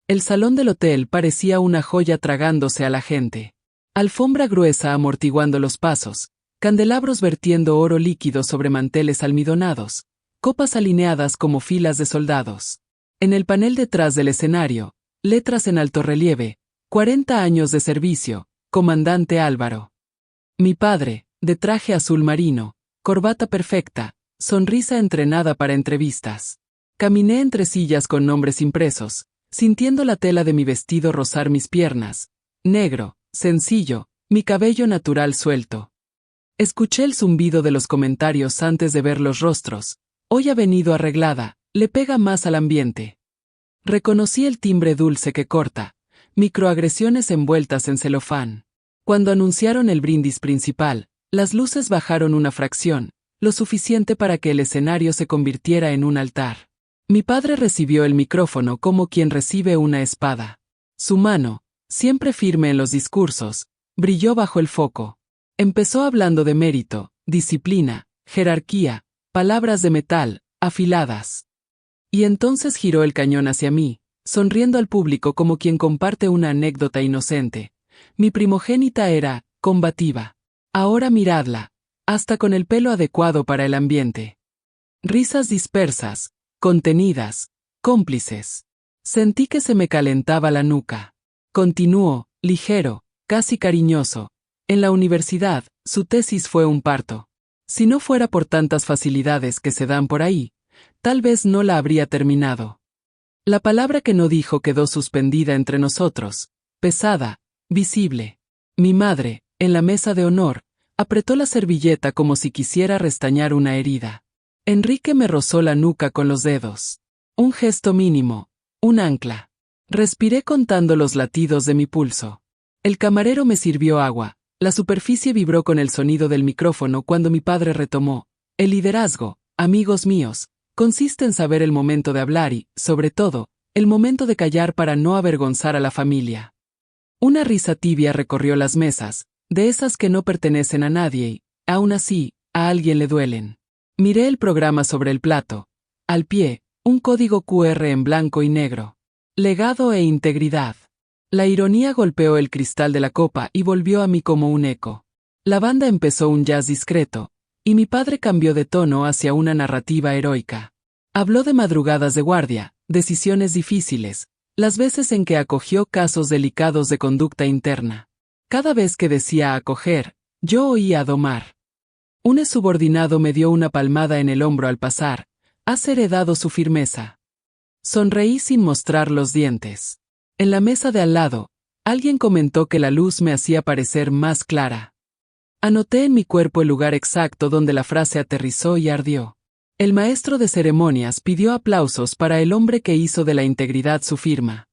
El salón del hotel parecía una joya tragándose a la gente. Alfombra gruesa amortiguando los pasos, candelabros vertiendo oro líquido sobre manteles almidonados, copas alineadas como filas de soldados. En el panel detrás del escenario, letras en alto relieve, 40 años de servicio, Comandante Álvaro. Mi padre, de traje azul marino, corbata perfecta, sonrisa entrenada para entrevistas. Caminé entre sillas con nombres impresos, sintiendo la tela de mi vestido rozar mis piernas. Negro, sencillo, mi cabello natural suelto. Escuché el zumbido de los comentarios antes de ver los rostros. Hoy ha venido arreglada, le pega más al ambiente. Reconocí el timbre dulce que corta, microagresiones envueltas en celofán. Cuando anunciaron el brindis principal, las luces bajaron una fracción, lo suficiente para que el escenario se convirtiera en un altar. Mi padre recibió el micrófono como quien recibe una espada. Su mano, siempre firme en los discursos, brilló bajo el foco. Empezó hablando de mérito, disciplina, jerarquía, palabras de metal, afiladas. Y entonces giró el cañón hacia mí, sonriendo al público como quien comparte una anécdota inocente. Mi primogénita era combativa. Ahora miradla, hasta con el pelo adecuado para el ambiente. Risas dispersas, contenidas, cómplices. Sentí que se me calentaba la nuca. Continuó, ligero, casi cariñoso. En la universidad, su tesis fue un parto. Si no fuera por tantas facilidades que se dan por ahí, tal vez no la habría terminado. La palabra que no dijo quedó suspendida entre nosotros, pesada, visible. Mi madre, en la mesa de honor, apretó la servilleta como si quisiera restañar una herida. Enrique me rozó la nuca con los dedos. Un gesto mínimo, un ancla. Respiré contando los latidos de mi pulso. El camarero me sirvió agua. La superficie vibró con el sonido del micrófono cuando mi padre retomó. El liderazgo, amigos míos, consiste en saber el momento de hablar y, sobre todo, el momento de callar para no avergonzar a la familia. Una risa tibia recorrió las mesas, de esas que no pertenecen a nadie y, aún así, a alguien le duelen. Miré el programa sobre el plato. Al pie, un código QR en blanco y negro. Legado e integridad. La ironía golpeó el cristal de la copa y volvió a mí como un eco. La banda empezó un jazz discreto, y mi padre cambió de tono hacia una narrativa heroica. Habló de madrugadas de guardia, decisiones difíciles, las veces en que acogió casos delicados de conducta interna. Cada vez que decía acoger, yo oía domar. Un subordinado me dio una palmada en el hombro al pasar. Has heredado su firmeza. Sonreí sin mostrar los dientes. En la mesa de al lado, alguien comentó que la luz me hacía parecer más clara. Anoté en mi cuerpo el lugar exacto donde la frase aterrizó y ardió. El maestro de ceremonias pidió aplausos para el hombre que hizo de la integridad su firma.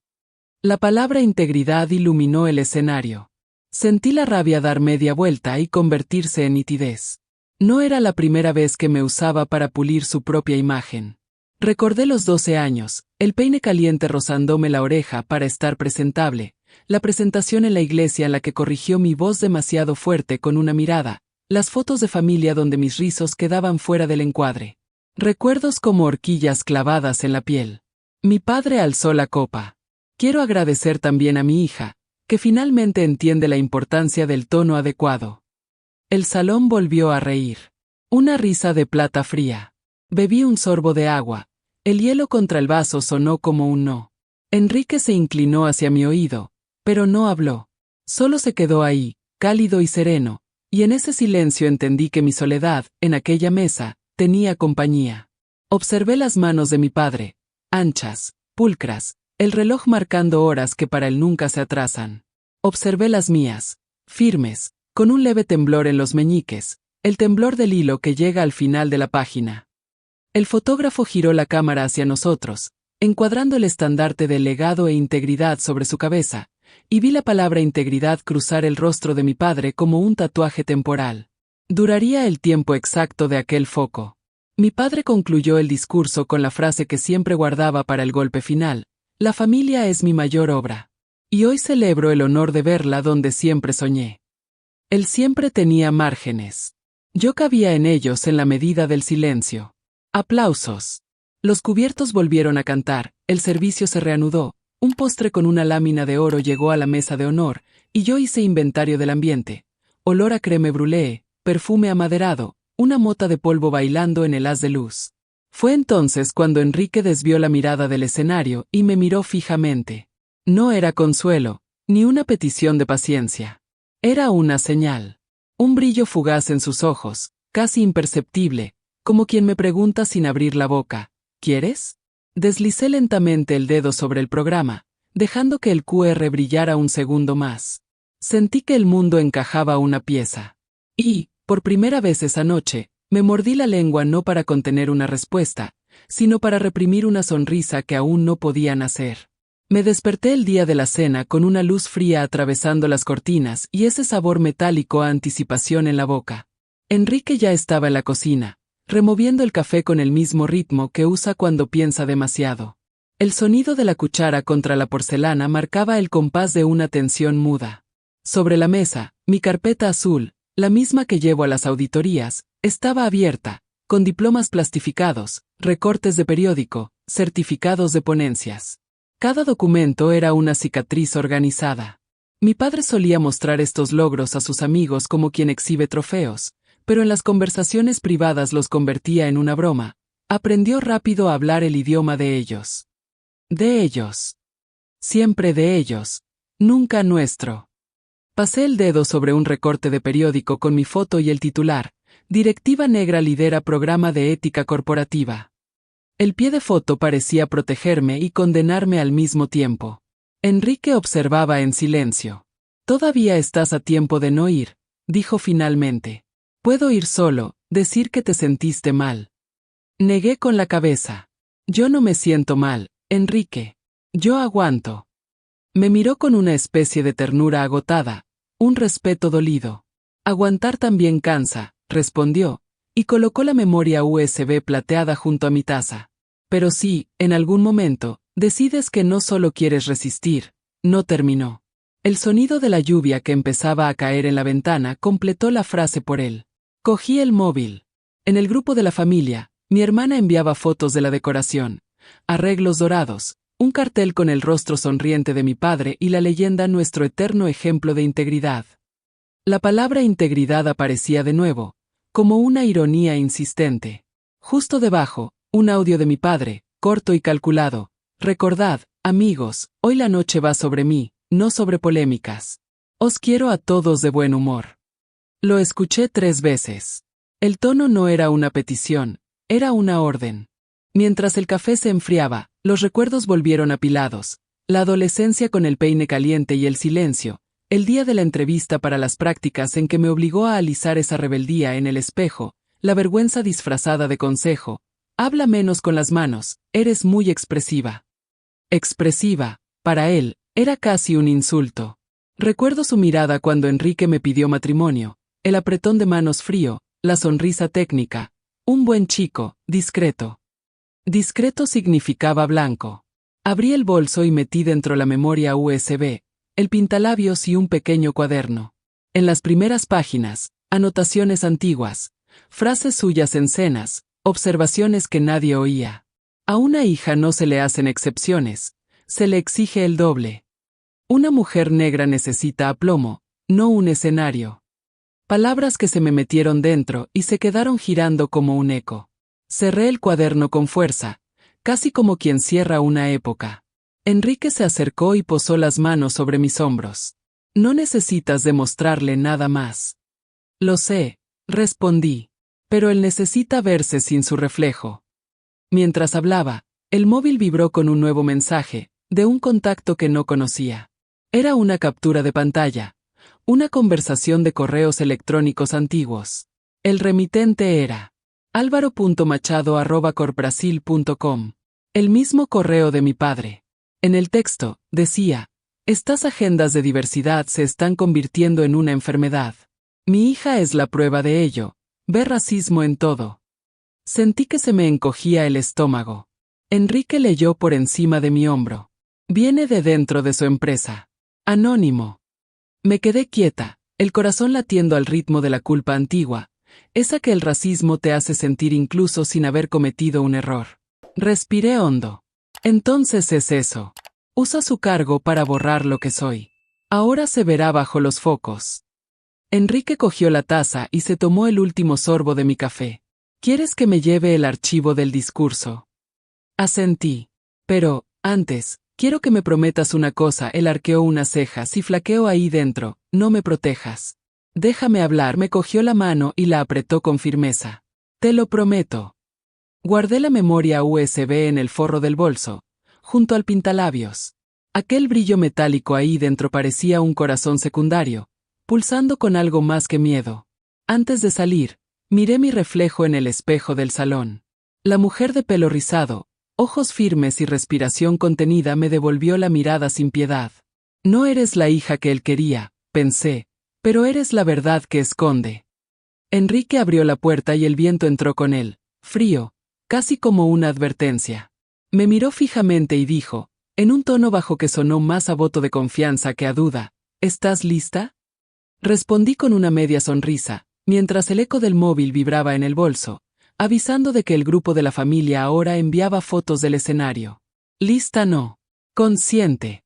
La palabra integridad iluminó el escenario. Sentí la rabia dar media vuelta y convertirse en nitidez. No era la primera vez que me usaba para pulir su propia imagen. Recordé los 12 años, el peine caliente rozándome la oreja para estar presentable, la presentación en la iglesia en la que corrigió mi voz demasiado fuerte con una mirada, las fotos de familia donde mis rizos quedaban fuera del encuadre. Recuerdos como horquillas clavadas en la piel. Mi padre alzó la copa. Quiero agradecer también a mi hija, que finalmente entiende la importancia del tono adecuado. El salón volvió a reír. Una risa de plata fría. Bebí un sorbo de agua. El hielo contra el vaso sonó como un no. Enrique se inclinó hacia mi oído, pero no habló. Solo se quedó ahí, cálido y sereno, y en ese silencio entendí que mi soledad, en aquella mesa, tenía compañía. Observé las manos de mi padre, anchas, pulcras, el reloj marcando horas que para él nunca se atrasan. Observé las mías, firmes, con un leve temblor en los meñiques, el temblor del hilo que llega al final de la página. El fotógrafo giró la cámara hacia nosotros, encuadrando el estandarte de legado e integridad sobre su cabeza, y vi la palabra integridad cruzar el rostro de mi padre como un tatuaje temporal. Duraría el tiempo exacto de aquel foco. Mi padre concluyó el discurso con la frase que siempre guardaba para el golpe final: la familia es mi mayor obra. Y hoy celebro el honor de verla donde siempre soñé. Él siempre tenía márgenes. Yo cabía en ellos en la medida del silencio. Aplausos. Los cubiertos volvieron a cantar, el servicio se reanudó, Un postre con una lámina de oro llegó a la mesa de honor, y yo hice inventario del ambiente. Olor a crème brûlée, perfume amaderado, una mota de polvo bailando en el haz de luz. Fue entonces cuando Enrique desvió la mirada del escenario y me miró fijamente. No era consuelo, ni una petición de paciencia. Era una señal. Un brillo fugaz en sus ojos, casi imperceptible, como quien me pregunta sin abrir la boca, ¿quieres? Deslicé lentamente el dedo sobre el programa, dejando que el QR brillara un segundo más. Sentí que el mundo encajaba una pieza. Y, por primera vez esa noche, me mordí la lengua no para contener una respuesta, sino para reprimir una sonrisa que aún no podía nacer. Me desperté el día de la cena con una luz fría atravesando las cortinas y ese sabor metálico a anticipación en la boca. Enrique ya estaba en la cocina, removiendo el café con el mismo ritmo que usa cuando piensa demasiado. El sonido de la cuchara contra la porcelana marcaba el compás de una tensión muda. Sobre la mesa, mi carpeta azul, la misma que llevo a las auditorías, estaba abierta, con diplomas plastificados, recortes de periódico, certificados de ponencias. Cada documento era una cicatriz organizada. Mi padre solía mostrar estos logros a sus amigos como quien exhibe trofeos, pero en las conversaciones privadas los convertía en una broma. Aprendió rápido a hablar el idioma de ellos. De ellos. Siempre de ellos. Nunca nuestro. Pasé el dedo sobre un recorte de periódico con mi foto y el titular: Directiva Negra lidera programa de ética corporativa. El pie de foto parecía protegerme y condenarme al mismo tiempo. Enrique observaba en silencio. «Todavía estás a tiempo de no ir», dijo finalmente. «Puedo ir solo, decir que te sentiste mal». Negué con la cabeza. «Yo no me siento mal, Enrique. Yo aguanto». Me miró con una especie de ternura agotada, un respeto dolido. «Aguantar también cansa», respondió, y colocó la memoria USB plateada junto a mi taza. «Pero si, en algún momento, decides que no solo quieres resistir», no terminó. El sonido de la lluvia que empezaba a caer en la ventana completó la frase por él. Cogí el móvil. En el grupo de la familia, mi hermana enviaba fotos de la decoración, arreglos dorados, un cartel con el rostro sonriente de mi padre y la leyenda «Nuestro eterno ejemplo de integridad». La palabra integridad aparecía de nuevo, como una ironía insistente. Justo debajo, un audio de mi padre, corto y calculado. «Recordad, amigos, hoy la noche va sobre mí, no sobre polémicas. Os quiero a todos de buen humor». Lo escuché 3 veces. El tono no era una petición, era una orden. Mientras el café se enfriaba, los recuerdos volvieron apilados. La adolescencia con el peine caliente y el silencio. El día de la entrevista para las prácticas en que me obligó a alisar esa rebeldía en el espejo. La vergüenza disfrazada de consejo. «Habla menos con las manos, eres muy expresiva». Expresiva, para él, era casi un insulto. Recuerdo su mirada cuando Enrique me pidió matrimonio, el apretón de manos frío, la sonrisa técnica. Un buen chico, discreto. Discreto significaba blanco. Abrí el bolso y metí dentro la memoria USB, el pintalabios y un pequeño cuaderno. En las primeras páginas, anotaciones antiguas, frases suyas en cenas, observaciones que nadie oía. A una hija no se le hacen excepciones, se le exige el doble. Una mujer negra necesita aplomo, no un escenario. Palabras que se me metieron dentro y se quedaron girando como un eco. Cerré el cuaderno con fuerza, casi como quien cierra una época. Enrique se acercó y posó las manos sobre mis hombros. «No necesitas demostrarle nada más». «Lo sé», respondí. «Pero él necesita verse sin su reflejo». Mientras hablaba, el móvil vibró con un nuevo mensaje, de un contacto que no conocía. Era una captura de pantalla, una conversación de correos electrónicos antiguos. El remitente era alvaro.machado@corbrasil.com. El mismo correo de mi padre. En el texto, decía: «Estas agendas de diversidad se están convirtiendo en una enfermedad. Mi hija es la prueba de ello. Ve racismo en todo». Sentí que se me encogía el estómago. Enrique leyó por encima de mi hombro. «Viene de dentro de su empresa. Anónimo». Me quedé quieta, el corazón latiendo al ritmo de la culpa antigua, esa que el racismo te hace sentir incluso sin haber cometido un error. Respiré hondo. «Entonces es eso». Usa su cargo para borrar lo que soy. Ahora se verá bajo los focos. Enrique cogió la taza y se tomó el último sorbo de mi café. ¿Quieres que me lleve el archivo del discurso? Asentí. Pero, antes, quiero que me prometas una cosa. Él arqueó unas cejas y flaqueó ahí dentro. No me protejas. Déjame hablar. Me cogió la mano y la apretó con firmeza. Te lo prometo. Guardé la memoria USB en el forro del bolso, junto al pintalabios. Aquel brillo metálico ahí dentro parecía un corazón secundario, pulsando con algo más que miedo. Antes de salir, miré mi reflejo en el espejo del salón. La mujer de pelo rizado, ojos firmes y respiración contenida me devolvió la mirada sin piedad. No eres la hija que él quería, pensé, pero eres la verdad que esconde. Enrique abrió la puerta y el viento entró con él, frío, casi como una advertencia. Me miró fijamente y dijo, en un tono bajo que sonó más a voto de confianza que a duda, ¿estás lista? Respondí con una media sonrisa, mientras el eco del móvil vibraba en el bolso, avisando de que el grupo de la familia ahora enviaba fotos del escenario. Lista no. Consciente.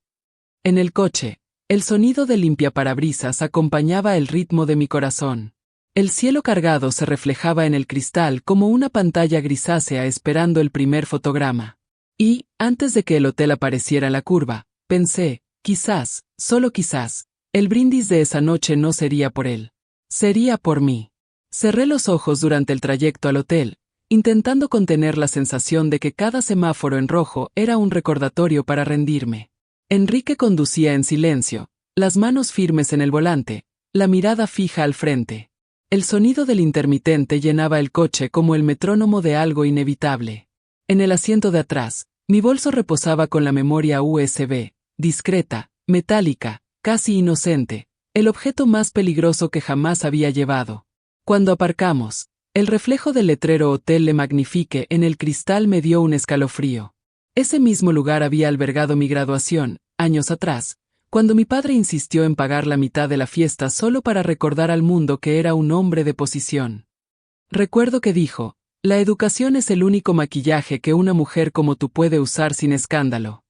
En el coche, el sonido del limpiaparabrisas acompañaba el ritmo de mi corazón. El cielo cargado se reflejaba en el cristal como una pantalla grisácea esperando el primer fotograma. Y, antes de que el hotel apareciera en la curva, pensé, quizás, solo quizás, el brindis de esa noche no sería por él. Sería por mí. Cerré los ojos durante el trayecto al hotel, intentando contener la sensación de que cada semáforo en rojo era un recordatorio para rendirme. Enrique conducía en silencio, las manos firmes en el volante, la mirada fija al frente. El sonido del intermitente llenaba el coche como el metrónomo de algo inevitable. En el asiento de atrás, mi bolso reposaba con la memoria USB, discreta, metálica, casi inocente, el objeto más peligroso que jamás había llevado. Cuando aparcamos, el reflejo del letrero Hotel Le Magnifique en el cristal me dio un escalofrío. Ese mismo lugar había albergado mi graduación, años atrás, cuando mi padre insistió en pagar la mitad de la fiesta solo para recordar al mundo que era un hombre de posición. Recuerdo que dijo, la educación es el único maquillaje que una mujer como tú puede usar sin escándalo.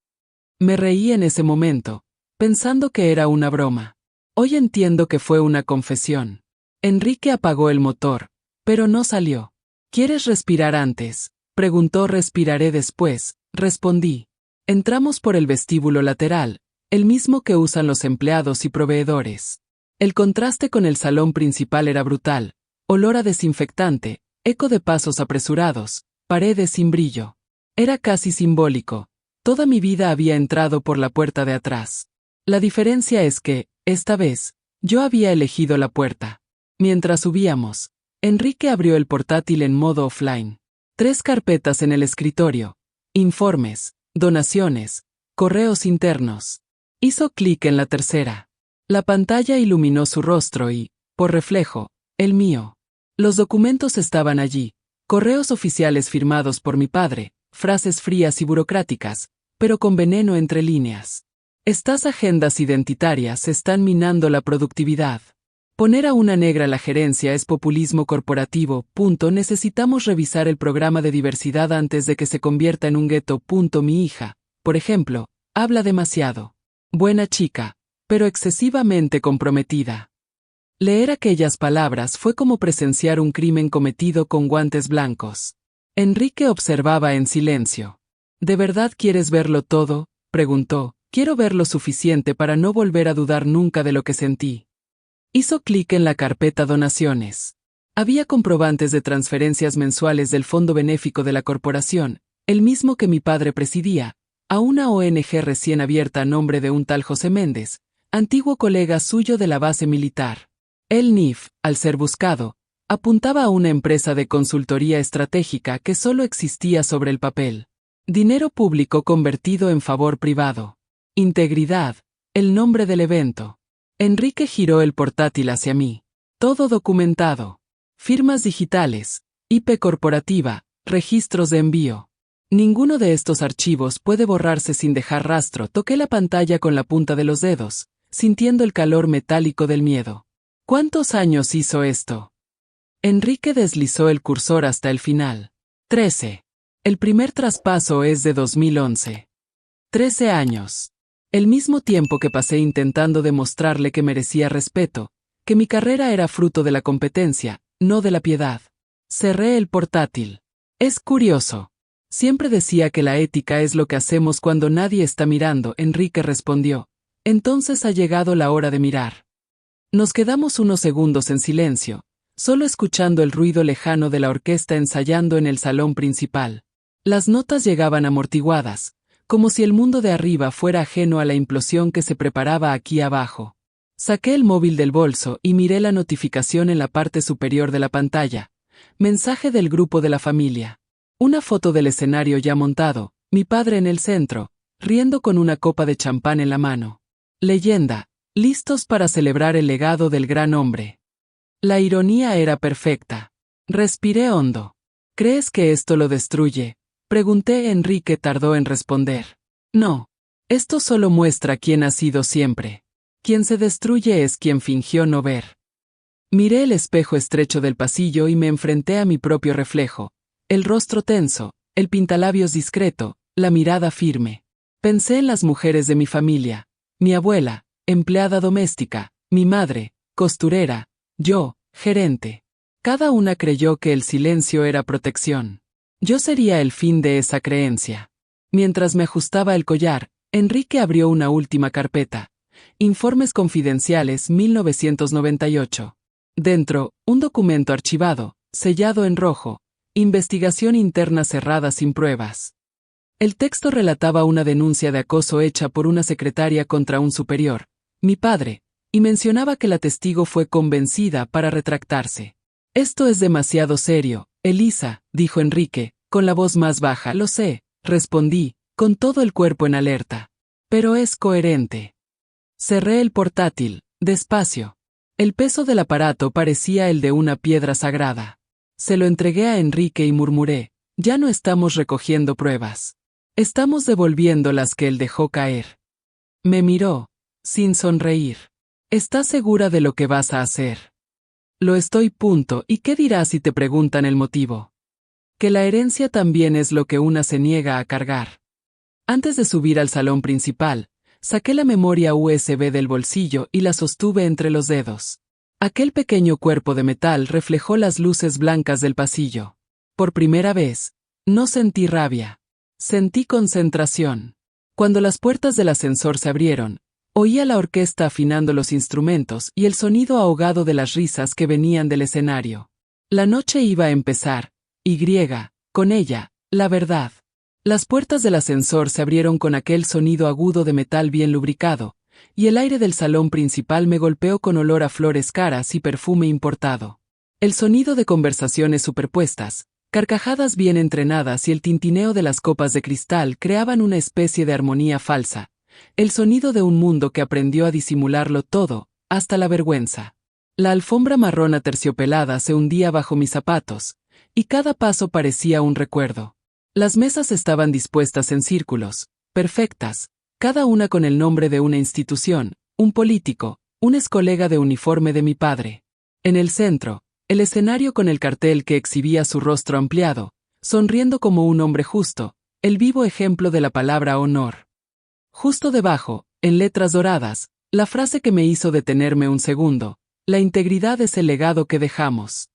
Me reí en ese momento, pensando que era una broma. Hoy entiendo que fue una confesión. Enrique apagó el motor, pero no salió. ¿Quieres respirar antes? Preguntó. Respiraré después, respondí. Entramos por el vestíbulo lateral, el mismo que usan los empleados y proveedores. El contraste con el salón principal era brutal, olor a desinfectante, eco de pasos apresurados, paredes sin brillo. Era casi simbólico. Toda mi vida había entrado por la puerta de atrás. La diferencia es que, esta vez, yo había elegido la puerta. Mientras subíamos, Enrique abrió el portátil en modo offline. 3 carpetas en el escritorio. Informes, donaciones, correos internos. Hizo clic en la tercera. La pantalla iluminó su rostro y, por reflejo, el mío. Los documentos estaban allí, correos oficiales firmados por mi padre, frases frías y burocráticas, pero con veneno entre líneas. Estas agendas identitarias están minando la productividad. Poner a una negra a la gerencia es populismo corporativo. Necesitamos revisar el programa de diversidad antes de que se convierta en un gueto. Mi hija, por ejemplo, habla demasiado. Buena chica, pero excesivamente comprometida. Leer aquellas palabras fue como presenciar un crimen cometido con guantes blancos. Enrique observaba en silencio. ¿De verdad quieres verlo todo?, preguntó. Quiero ver lo suficiente para no volver a dudar nunca de lo que sentí. Hizo clic en la carpeta donaciones. Había comprobantes de transferencias mensuales del fondo benéfico de la corporación, el mismo que mi padre presidía, a una ONG recién abierta a nombre de un tal José Méndez, antiguo colega suyo de la base militar. El NIF, al ser buscado, apuntaba a una empresa de consultoría estratégica que solo existía sobre el papel. Dinero público convertido en favor privado. Integridad, el nombre del evento. Enrique giró el portátil hacia mí. Todo documentado. Firmas digitales, IP corporativa, registros de envío. Ninguno de estos archivos puede borrarse sin dejar rastro. Toqué la pantalla con la punta de los dedos, sintiendo el calor metálico del miedo. ¿Cuántos años hizo esto? Enrique deslizó el cursor hasta el final. 13. El primer traspaso es de 2011. 13 años. El mismo tiempo que pasé intentando demostrarle que merecía respeto, que mi carrera era fruto de la competencia, no de la piedad. Cerré el portátil. Es curioso. Siempre decía que la ética es lo que hacemos cuando nadie está mirando, Enrique respondió. Entonces ha llegado la hora de mirar. Nos quedamos unos segundos en silencio, solo escuchando el ruido lejano de la orquesta ensayando en el salón principal. Las notas llegaban amortiguadas, como si el mundo de arriba fuera ajeno a la implosión que se preparaba aquí abajo. Saqué el móvil del bolso y miré la notificación en la parte superior de la pantalla. Mensaje del grupo de la familia. Una foto del escenario ya montado, mi padre en el centro, riendo con una copa de champán en la mano. Leyenda, listos para celebrar el legado del gran hombre. La ironía era perfecta. Respiré hondo. ¿Crees que esto lo destruye? Pregunté. Enrique tardó en responder. No. Esto solo muestra quién ha sido siempre. Quien se destruye es quien fingió no ver. Miré el espejo estrecho del pasillo y me enfrenté a mi propio reflejo. El rostro tenso, el pintalabios discreto, la mirada firme. Pensé en las mujeres de mi familia. Mi abuela, empleada doméstica, mi madre, costurera, yo, gerente. Cada una creyó que el silencio era protección. Yo sería el fin de esa creencia. Mientras me ajustaba el collar, Enrique abrió una última carpeta. Informes confidenciales 1998. Dentro, un documento archivado, sellado en rojo. Investigación interna cerrada sin pruebas. El texto relataba una denuncia de acoso hecha por una secretaria contra un superior, mi padre, y mencionaba que la testigo fue convencida para retractarse. Esto es demasiado serio, Elisa, dijo Enrique, con la voz más baja. Lo sé, respondí, con todo el cuerpo en alerta. Pero es coherente. Cerré el portátil, despacio. El peso del aparato parecía el de una piedra sagrada. Se lo entregué a Enrique y murmuré, ya no estamos recogiendo pruebas. Estamos devolviendo las que él dejó caer. Me miró, sin sonreír. ¿Estás segura de lo que vas a hacer? Lo estoy. ¿Y qué dirás si te preguntan el motivo? Que la herencia también es lo que una se niega a cargar. Antes de subir al salón principal, saqué la memoria USB del bolsillo y la sostuve entre los dedos. Aquel pequeño cuerpo de metal reflejó las luces blancas del pasillo. Por primera vez, no sentí rabia. Sentí concentración. Cuando las puertas del ascensor se abrieron, oí a la orquesta afinando los instrumentos y el sonido ahogado de las risas que venían del escenario. La noche iba a empezar, y con ella, la verdad. Las puertas del ascensor se abrieron con aquel sonido agudo de metal bien lubricado, y el aire del salón principal me golpeó con olor a flores caras y perfume importado. El sonido de conversaciones superpuestas, carcajadas bien entrenadas y el tintineo de las copas de cristal creaban una especie de armonía falsa, el sonido de un mundo que aprendió a disimularlo todo, hasta la vergüenza. La alfombra marrón aterciopelada se hundía bajo mis zapatos, y cada paso parecía un recuerdo. Las mesas estaban dispuestas en círculos, perfectas, cada una con el nombre de una institución, un político, un excolega de uniforme de mi padre. En el centro, el escenario con el cartel que exhibía su rostro ampliado, sonriendo como un hombre justo, el vivo ejemplo de la palabra honor. Justo debajo, en letras doradas, la frase que me hizo detenerme un segundo: la integridad es el legado que dejamos.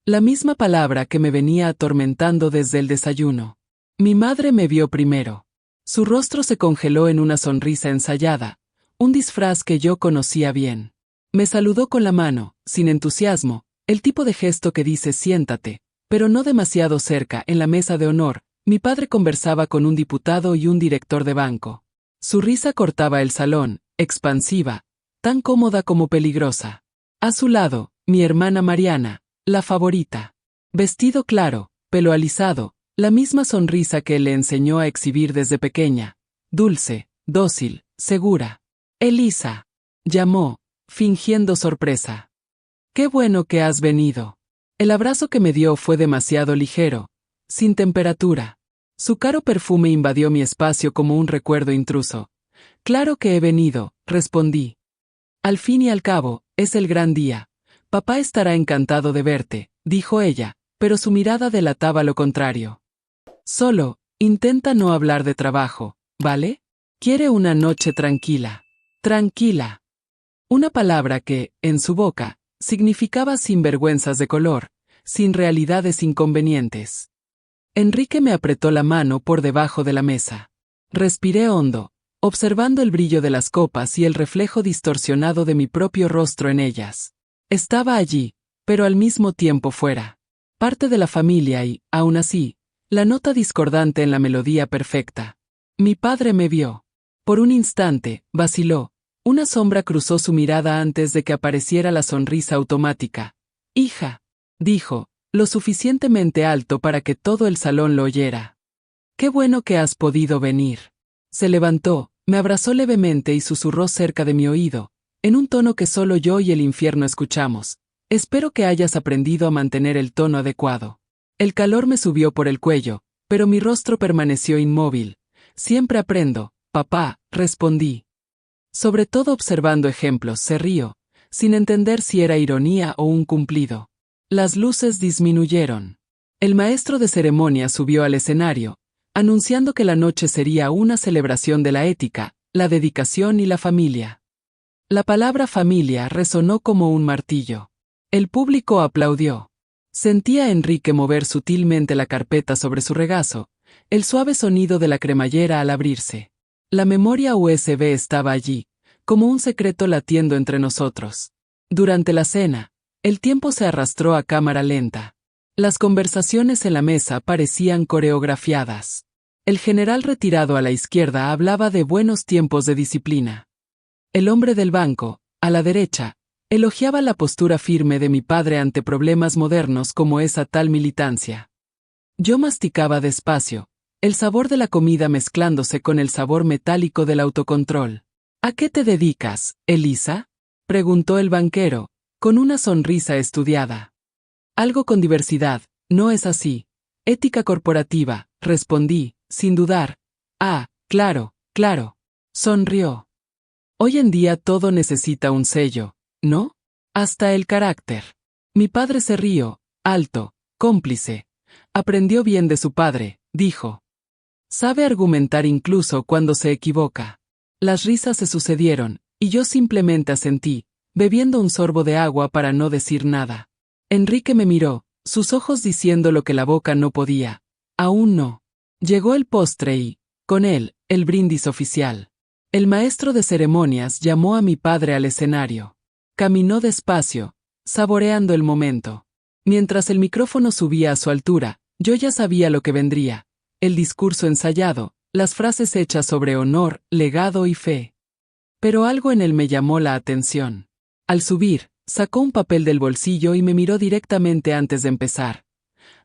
La misma palabra que me venía atormentando desde el desayuno. Mi madre me vio primero. Su rostro se congeló en una sonrisa ensayada, un disfraz que yo conocía bien. Me saludó con la mano, sin entusiasmo, el tipo de gesto que dice siéntate, pero no demasiado cerca. En la mesa de honor, mi padre conversaba con un diputado y un director de banco. Su risa cortaba el salón, expansiva, tan cómoda como peligrosa. A su lado, mi hermana Mariana, la favorita. Vestido claro, pelo alisado, la misma sonrisa que él le enseñó a exhibir desde pequeña. Dulce, dócil, segura. Elisa, llamó, fingiendo sorpresa. Qué bueno que has venido. El abrazo que me dio fue demasiado ligero, sin temperatura. Su caro perfume invadió mi espacio como un recuerdo intruso. Claro que he venido, respondí. Al fin y al cabo, es el gran día. Papá estará encantado de verte, dijo ella, pero su mirada delataba lo contrario. Solo, intenta no hablar de trabajo, ¿vale? Quiere una noche tranquila. Tranquila. Una palabra que, en su boca, significaba sinvergüenzas de color, sin realidades inconvenientes. Enrique me apretó la mano por debajo de la mesa. Respiré hondo, observando el brillo de las copas y el reflejo distorsionado de mi propio rostro en ellas. Estaba allí, pero al mismo tiempo fuera. Parte de la familia y, aún así, la nota discordante en la melodía perfecta. Mi padre me vio. Por un instante, vaciló. Una sombra cruzó su mirada antes de que apareciera la sonrisa automática. «Hija», dijo, lo suficientemente alto para que todo el salón lo oyera. «Qué bueno que has podido venir». Se levantó, me abrazó levemente y susurró cerca de mi oído, en un tono que solo yo y el infierno escuchamos. «Espero que hayas aprendido a mantener el tono adecuado». El calor me subió por el cuello, pero mi rostro permaneció inmóvil. «Siempre aprendo, papá», respondí. Sobre todo observando ejemplos, se rió, sin entender si era ironía o un cumplido. Las luces disminuyeron. El maestro de ceremonias subió al escenario, anunciando que la noche sería una celebración de la ética, la dedicación y la familia. La palabra familia resonó como un martillo. El público aplaudió. Sentía a Enrique mover sutilmente la carpeta sobre su regazo, el suave sonido de la cremallera al abrirse. La memoria USB estaba allí, como un secreto latiendo entre nosotros. Durante la cena, el tiempo se arrastró a cámara lenta. Las conversaciones en la mesa parecían coreografiadas. El general retirado a la izquierda hablaba de buenos tiempos de disciplina. El hombre del banco, a la derecha, elogiaba la postura firme de mi padre ante problemas modernos como esa tal militancia. Yo masticaba despacio, el sabor de la comida mezclándose con el sabor metálico del autocontrol. «¿A qué te dedicas, Elisa?», preguntó el banquero, con una sonrisa estudiada. «Algo con diversidad, ¿no es así? Ética corporativa», respondí, sin dudar. «Ah, claro, claro», sonrió. «Hoy en día todo necesita un sello, ¿no? Hasta el carácter». Mi padre se rió, alto, cómplice. «Aprendió bien de su padre», dijo. «Sabe argumentar incluso cuando se equivoca». Las risas se sucedieron, y yo simplemente asentí, bebiendo un sorbo de agua para no decir nada. Enrique me miró, sus ojos diciendo lo que la boca no podía. Aún no. Llegó el postre y, con él, el brindis oficial. El maestro de ceremonias llamó a mi padre al escenario. Caminó despacio, saboreando el momento. Mientras el micrófono subía a su altura, yo ya sabía lo que vendría. El discurso ensayado, las frases hechas sobre honor, legado y fe. Pero algo en él me llamó la atención. Al subir, sacó un papel del bolsillo y me miró directamente antes de empezar.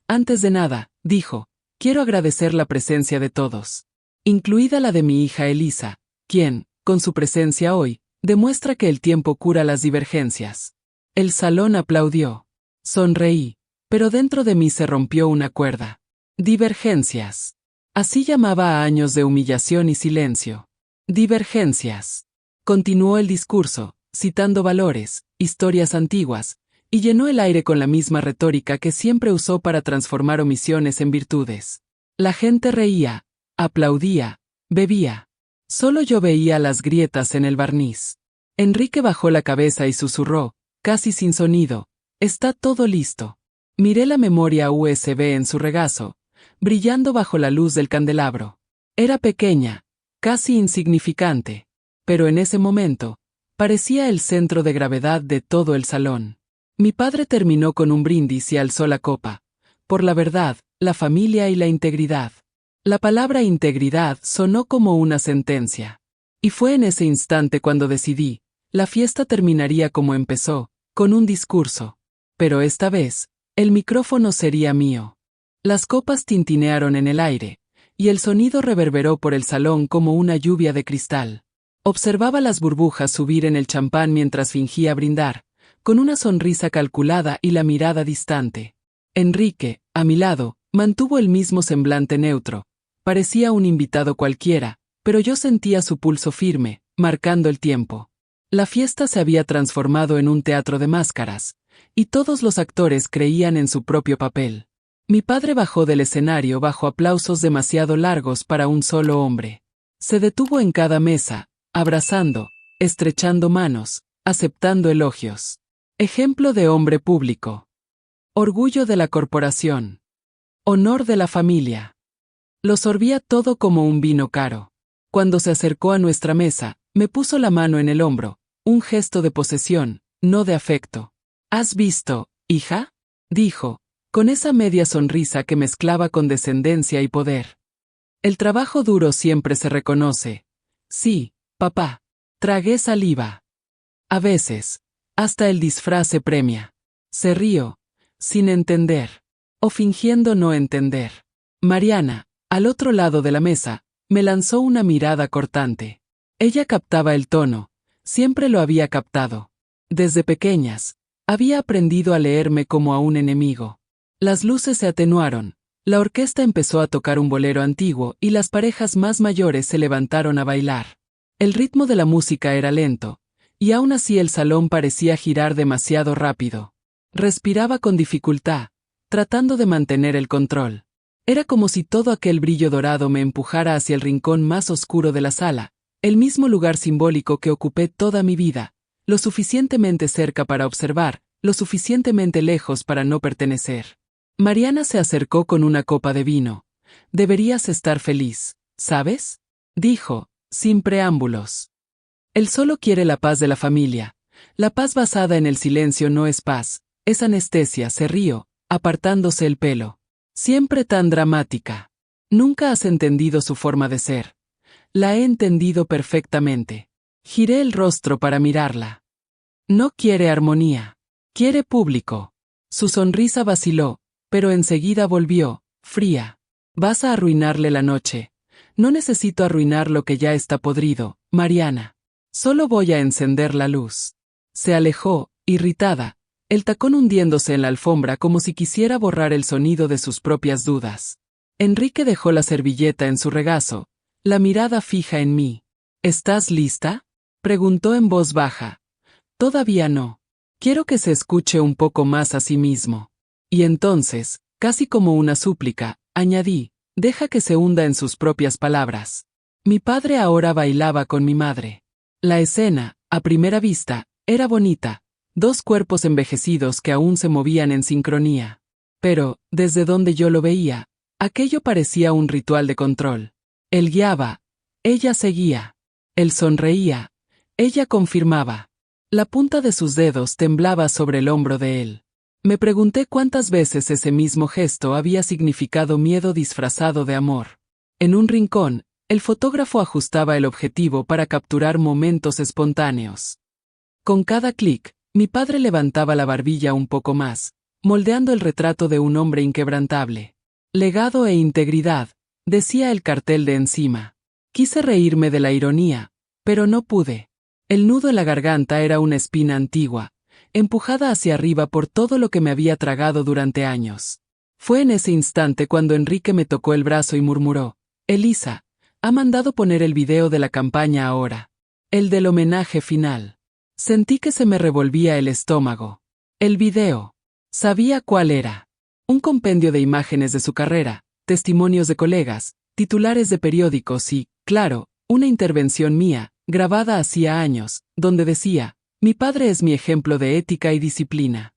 «Antes de nada», dijo, «quiero agradecer la presencia de todos, incluida la de mi hija Elisa, quien, con su presencia hoy, demuestra que el tiempo cura las divergencias». El salón aplaudió. Sonreí, pero dentro de mí se rompió una cuerda. Divergencias. Así llamaba a años de humillación y silencio. Divergencias. Continuó el discurso, citando valores, historias antiguas, y llenó el aire con la misma retórica que siempre usó para transformar omisiones en virtudes. La gente reía, aplaudía, bebía. Solo yo veía las grietas en el barniz. Enrique bajó la cabeza y susurró, casi sin sonido, «Está todo listo». Miré la memoria USB en su regazo, brillando bajo la luz del candelabro. Era pequeña, casi insignificante, pero en ese momento, parecía el centro de gravedad de todo el salón. Mi padre terminó con un brindis y alzó la copa. Por la verdad, la familia y la integridad. La palabra integridad sonó como una sentencia. Y fue en ese instante cuando decidí, la fiesta terminaría como empezó, con un discurso. Pero esta vez, el micrófono sería mío. Las copas tintinearon en el aire, y el sonido reverberó por el salón como una lluvia de cristal. Observaba las burbujas subir en el champán mientras fingía brindar, con una sonrisa calculada y la mirada distante. Enrique, a mi lado, mantuvo el mismo semblante neutro. Parecía un invitado cualquiera, pero yo sentía su pulso firme, marcando el tiempo. La fiesta se había transformado en un teatro de máscaras, y todos los actores creían en su propio papel. Mi padre bajó del escenario bajo aplausos demasiado largos para un solo hombre. Se detuvo en cada mesa, abrazando, estrechando manos, aceptando elogios. Ejemplo de hombre público. Orgullo de la corporación. Honor de la familia. Lo sorbía todo como un vino caro. Cuando se acercó a nuestra mesa, me puso la mano en el hombro, un gesto de posesión, no de afecto. ¿Has visto, hija?, dijo, con esa media sonrisa que mezclaba condescendencia y poder. El trabajo duro siempre se reconoce. Sí, papá. Tragué saliva. A veces, hasta el disfraz se premia. Se rió, sin entender, o fingiendo no entender. Mariana, al otro lado de la mesa, me lanzó una mirada cortante. Ella captaba el tono, siempre lo había captado. Desde pequeñas, había aprendido a leerme como a un enemigo. Las luces se atenuaron, la orquesta empezó a tocar un bolero antiguo y las parejas más mayores se levantaron a bailar. El ritmo de la música era lento, y aún así el salón parecía girar demasiado rápido. Respiraba con dificultad, tratando de mantener el control. Era como si todo aquel brillo dorado me empujara hacia el rincón más oscuro de la sala, el mismo lugar simbólico que ocupé toda mi vida, lo suficientemente cerca para observar, lo suficientemente lejos para no pertenecer. Mariana se acercó con una copa de vino. Deberías estar feliz, ¿sabes?, dijo, sin preámbulos. Él solo quiere la paz de la familia. La paz basada en el silencio no es paz, es anestesia, se rió, apartándose el pelo. Siempre tan dramática. Nunca has entendido su forma de ser. La he entendido perfectamente. Giré el rostro para mirarla. No quiere armonía. Quiere público. Su sonrisa vaciló, pero enseguida volvió, fría. Vas a arruinarle la noche. No necesito arruinar lo que ya está podrido, Mariana. Solo voy a encender la luz. Se alejó, irritada, el tacón hundiéndose en la alfombra como si quisiera borrar el sonido de sus propias dudas. Enrique dejó la servilleta en su regazo, la mirada fija en mí. ¿Estás lista?, preguntó en voz baja. Todavía no. Quiero que se escuche un poco más a sí mismo. Y entonces, casi como una súplica, añadí, deja que se hunda en sus propias palabras. Mi padre ahora bailaba con mi madre. La escena, a primera vista, era bonita, dos cuerpos envejecidos que aún se movían en sincronía. Pero, desde donde yo lo veía, aquello parecía un ritual de control. Él guiaba, ella seguía. Él sonreía, ella confirmaba. La punta de sus dedos temblaba sobre el hombro de él. Me pregunté cuántas veces ese mismo gesto había significado miedo disfrazado de amor. En un rincón, el fotógrafo ajustaba el objetivo para capturar momentos espontáneos. Con cada clic, mi padre levantaba la barbilla un poco más, moldeando el retrato de un hombre inquebrantable. Legado e integridad, decía el cartel de encima. Quise reírme de la ironía, pero no pude. El nudo en la garganta era una espina antigua, empujada hacia arriba por todo lo que me había tragado durante años. Fue en ese instante cuando Enrique me tocó el brazo y murmuró, Elisa, ha mandado poner el video de la campaña ahora. El del homenaje final. Sentí que se me revolvía el estómago. El video. Sabía cuál era. Un compendio de imágenes de su carrera, testimonios de colegas, titulares de periódicos y, claro, una intervención mía, grabada hacía años, donde decía, mi padre es mi ejemplo de ética y disciplina.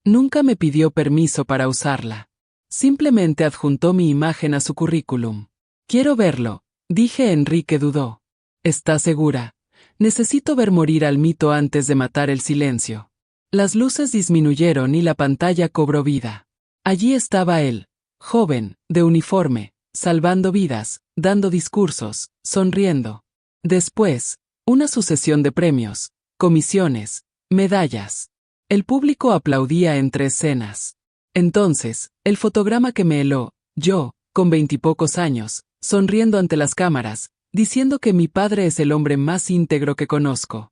Nunca me pidió permiso para usarla. Simplemente adjuntó mi imagen a su currículum. Quiero verlo, dije. Enrique dudó. ¿Estás segura? Necesito ver morir al mito antes de matar el silencio. Las luces disminuyeron y la pantalla cobró vida. Allí estaba él, joven, de uniforme, salvando vidas, dando discursos, sonriendo. Después, una sucesión de premios, comisiones, medallas. El público aplaudía entre escenas. Entonces, el fotograma que me heló, yo, con 20 y pocos años, sonriendo ante las cámaras, diciendo que mi padre es el hombre más íntegro que conozco.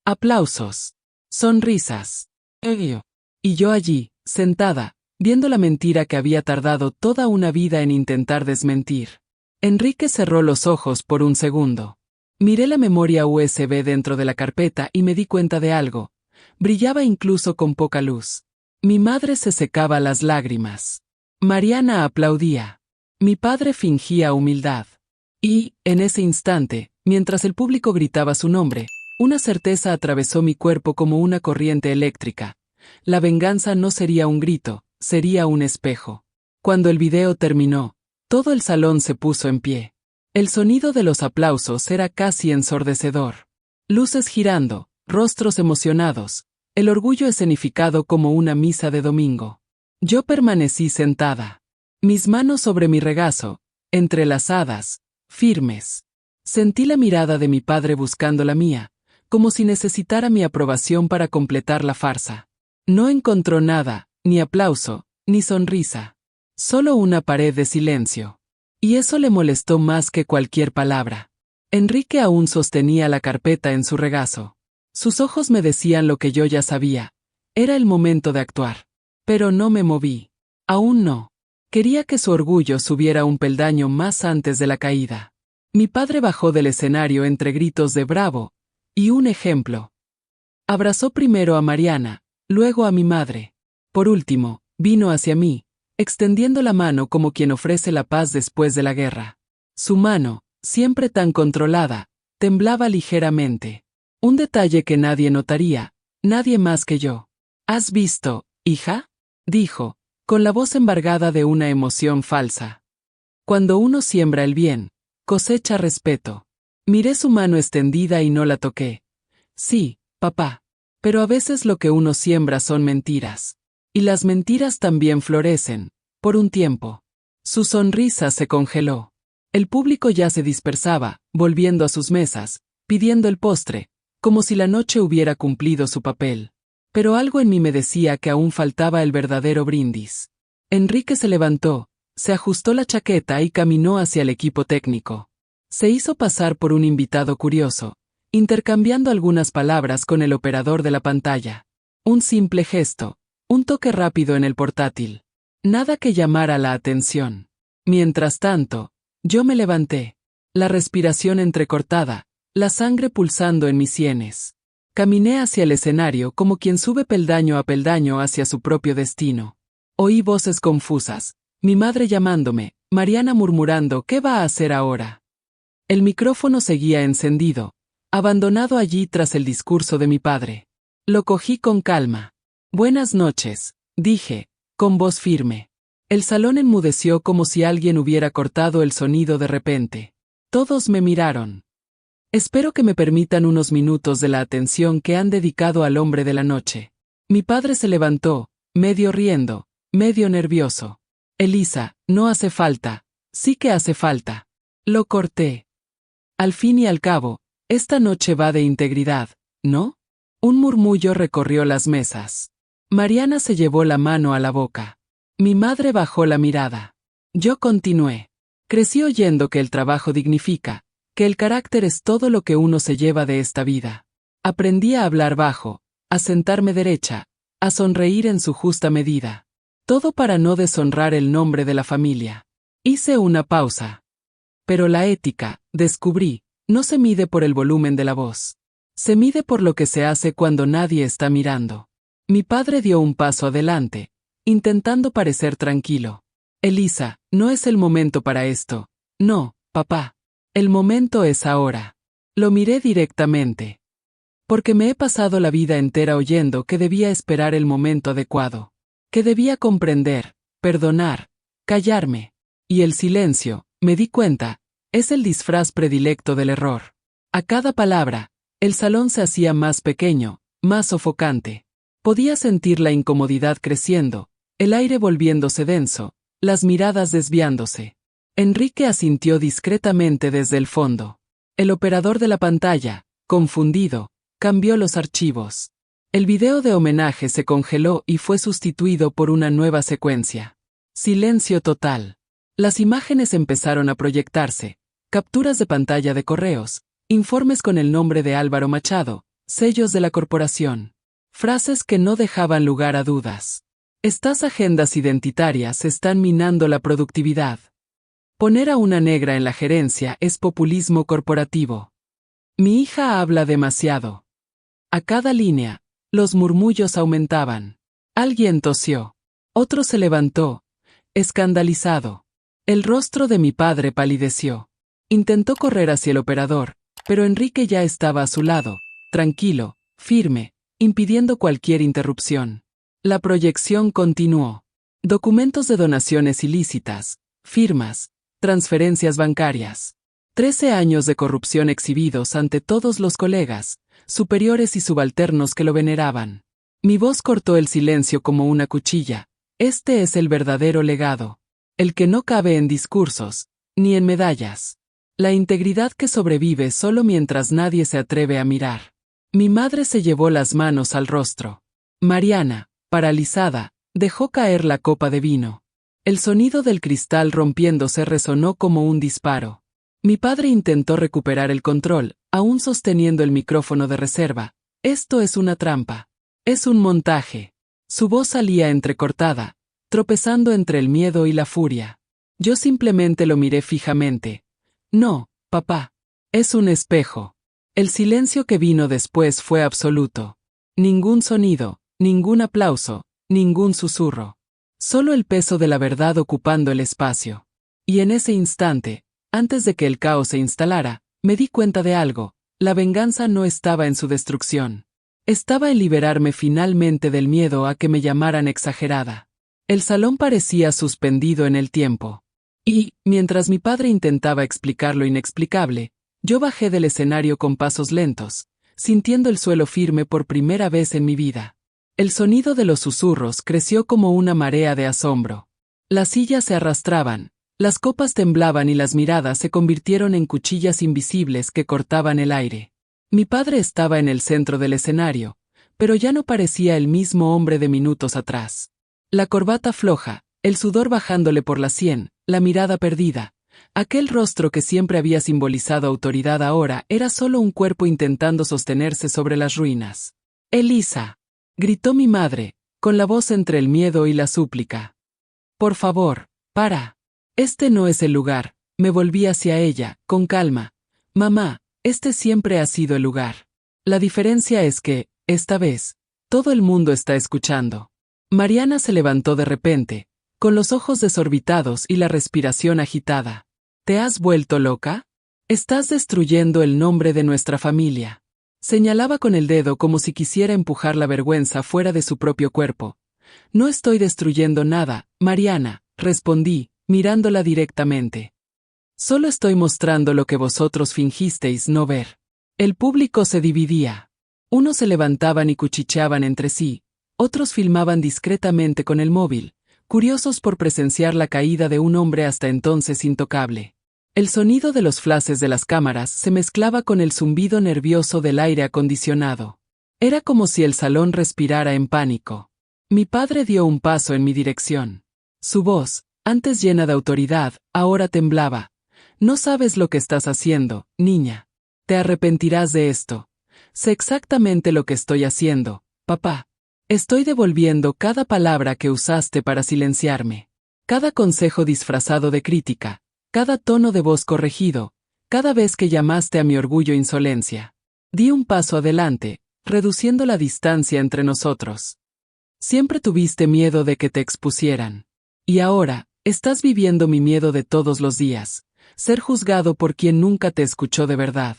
Aplausos. Sonrisas. Y yo allí, sentada, viendo la mentira que había tardado toda una vida en intentar desmentir. Enrique cerró los ojos por un segundo. Miré la memoria USB dentro de la carpeta y me di cuenta de algo. Brillaba incluso con poca luz. Mi madre se secaba las lágrimas. Mariana aplaudía. Mi padre fingía humildad. Y, en ese instante, mientras el público gritaba su nombre, una certeza atravesó mi cuerpo como una corriente eléctrica. La venganza no sería un grito, sería un espejo. Cuando el video terminó, todo el salón se puso en pie. El sonido de los aplausos era casi ensordecedor. Luces girando, rostros emocionados, el orgullo escenificado como una misa de domingo. Yo permanecí sentada. Mis manos sobre mi regazo, entrelazadas, firmes. Sentí la mirada de mi padre buscando la mía, como si necesitara mi aprobación para completar la farsa. No encontró nada, ni aplauso, ni sonrisa. Solo una pared de silencio. Y eso le molestó más que cualquier palabra. Enrique aún sostenía la carpeta en su regazo. Sus ojos me decían lo que yo ya sabía. Era el momento de actuar. Pero no me moví. Aún no. Quería que su orgullo subiera un peldaño más antes de la caída. Mi padre bajó del escenario entre gritos de bravo, y un ejemplo. Abrazó primero a Mariana, luego a mi madre. Por último, vino hacia mí, extendiendo la mano como quien ofrece la paz después de la guerra. Su mano, siempre tan controlada, temblaba ligeramente. Un detalle que nadie notaría, nadie más que yo. ¿Has visto, hija? Dijo, con la voz embargada de una emoción falsa. Cuando uno siembra el bien, cosecha respeto. Miré su mano extendida y no la toqué. Sí, papá. Pero a veces lo que uno siembra son mentiras. Y las mentiras también florecen, por un tiempo. Su sonrisa se congeló. El público ya se dispersaba, volviendo a sus mesas, pidiendo el postre, como si la noche hubiera cumplido su papel. Pero algo en mí me decía que aún faltaba el verdadero brindis. Enrique se levantó, se ajustó la chaqueta y caminó hacia el equipo técnico. Se hizo pasar por un invitado curioso, intercambiando algunas palabras con el operador de la pantalla. Un simple gesto, un toque rápido en el portátil. Nada que llamara la atención. Mientras tanto, yo me levanté. La respiración entrecortada, la sangre pulsando en mis sienes. Caminé hacia el escenario como quien sube peldaño a peldaño hacia su propio destino. Oí voces confusas, mi madre llamándome, Mariana murmurando ¿qué va a hacer ahora? El micrófono seguía encendido, abandonado allí tras el discurso de mi padre. Lo cogí con calma. Buenas noches, dije, con voz firme. El salón enmudeció como si alguien hubiera cortado el sonido de repente. Todos me miraron. Espero que me permitan unos minutos de la atención que han dedicado al hombre de la noche. Mi padre se levantó, medio riendo, medio nervioso. Elisa, no hace falta. Sí que hace falta. Lo corté. Al fin y al cabo, esta noche va de integridad, ¿no? Un murmullo recorrió las mesas. Mariana se llevó la mano a la boca. Mi madre bajó la mirada. Yo continué. Crecí oyendo que el trabajo dignifica, que el carácter es todo lo que uno se lleva de esta vida. Aprendí a hablar bajo, a sentarme derecha, a sonreír en su justa medida. Todo para no deshonrar el nombre de la familia. Hice una pausa. Pero la ética, descubrí, no se mide por el volumen de la voz. Se mide por lo que se hace cuando nadie está mirando. Mi padre dio un paso adelante, intentando parecer tranquilo. Elisa, no es el momento para esto. No, papá. El momento es ahora. Lo miré directamente. Porque me he pasado la vida entera oyendo que debía esperar el momento adecuado. Que debía comprender, perdonar, callarme. Y el silencio, me di cuenta, es el disfraz predilecto del error. A cada palabra, el salón se hacía más pequeño, más sofocante. Podía sentir la incomodidad creciendo, el aire volviéndose denso, las miradas desviándose. Enrique asintió discretamente desde el fondo. El operador de la pantalla, confundido, cambió los archivos. El video de homenaje se congeló y fue sustituido por una nueva secuencia. Silencio total. Las imágenes empezaron a proyectarse, capturas de pantalla de correos, informes con el nombre de Álvaro Machado, sellos de la corporación. Frases que no dejaban lugar a dudas. Estas agendas identitarias están minando la productividad. Poner a una negra en la gerencia es populismo corporativo. Mi hija habla demasiado. A cada línea, los murmullos aumentaban. Alguien tosió. Otro se levantó, escandalizado. El rostro de mi padre palideció. Intentó correr hacia el operador, pero Enrique ya estaba a su lado, tranquilo, firme, impidiendo cualquier interrupción. La proyección continuó. Documentos de donaciones ilícitas, firmas, transferencias bancarias. 13 años de corrupción exhibidos ante todos los colegas, superiores y subalternos que lo veneraban. Mi voz cortó el silencio como una cuchilla. Este es el verdadero legado. El que no cabe en discursos, ni en medallas. La integridad que sobrevive solo mientras nadie se atreve a mirar. Mi madre se llevó las manos al rostro. Mariana, paralizada, dejó caer la copa de vino. El sonido del cristal rompiéndose resonó como un disparo. Mi padre intentó recuperar el control, aún sosteniendo el micrófono de reserva. Esto es una trampa. Es un montaje. Su voz salía entrecortada, tropezando entre el miedo y la furia. Yo simplemente lo miré fijamente. No, papá. Es un espejo. El silencio que vino después fue absoluto. Ningún sonido, ningún aplauso, ningún susurro. Solo el peso de la verdad ocupando el espacio. Y en ese instante, antes de que el caos se instalara, me di cuenta de algo. La venganza no estaba en su destrucción. Estaba en liberarme finalmente del miedo a que me llamaran exagerada. El salón parecía suspendido en el tiempo. Y, mientras mi padre intentaba explicar lo inexplicable, yo bajé del escenario con pasos lentos, sintiendo el suelo firme por primera vez en mi vida. El sonido de los susurros creció como una marea de asombro. Las sillas se arrastraban, las copas temblaban y las miradas se convirtieron en cuchillas invisibles que cortaban el aire. Mi padre estaba en el centro del escenario, pero ya no parecía el mismo hombre de minutos atrás. La corbata floja, el sudor bajándole por la sien, la mirada perdida. Aquel rostro que siempre había simbolizado autoridad ahora era solo un cuerpo intentando sostenerse sobre las ruinas. «Elisa», gritó mi madre, con la voz entre el miedo y la súplica. «Por favor, para. Este no es el lugar». Me volví hacia ella, con calma. «Mamá, este siempre ha sido el lugar. La diferencia es que, esta vez, todo el mundo está escuchando». Mariana se levantó de repente, con los ojos desorbitados y la respiración agitada. ¿Te has vuelto loca? Estás destruyendo el nombre de nuestra familia. Señalaba con el dedo como si quisiera empujar la vergüenza fuera de su propio cuerpo. No estoy destruyendo nada, Mariana, respondí, mirándola directamente. Solo estoy mostrando lo que vosotros fingisteis no ver. El público se dividía. Unos se levantaban y cuchicheaban entre sí, otros filmaban discretamente con el móvil, curiosos por presenciar la caída de un hombre hasta entonces intocable. El sonido de los flashes de las cámaras se mezclaba con el zumbido nervioso del aire acondicionado. Era como si el salón respirara en pánico. Mi padre dio un paso en mi dirección. Su voz, antes llena de autoridad, ahora temblaba. «No sabes lo que estás haciendo, niña. Te arrepentirás de esto. Sé exactamente lo que estoy haciendo, papá. Estoy devolviendo cada palabra que usaste para silenciarme. Cada consejo disfrazado de crítica, cada tono de voz corregido, cada vez que llamaste a mi orgullo insolencia. Di un paso adelante, reduciendo la distancia entre nosotros. Siempre tuviste miedo de que te expusieran. Y ahora, estás viviendo mi miedo de todos los días, ser juzgado por quien nunca te escuchó de verdad».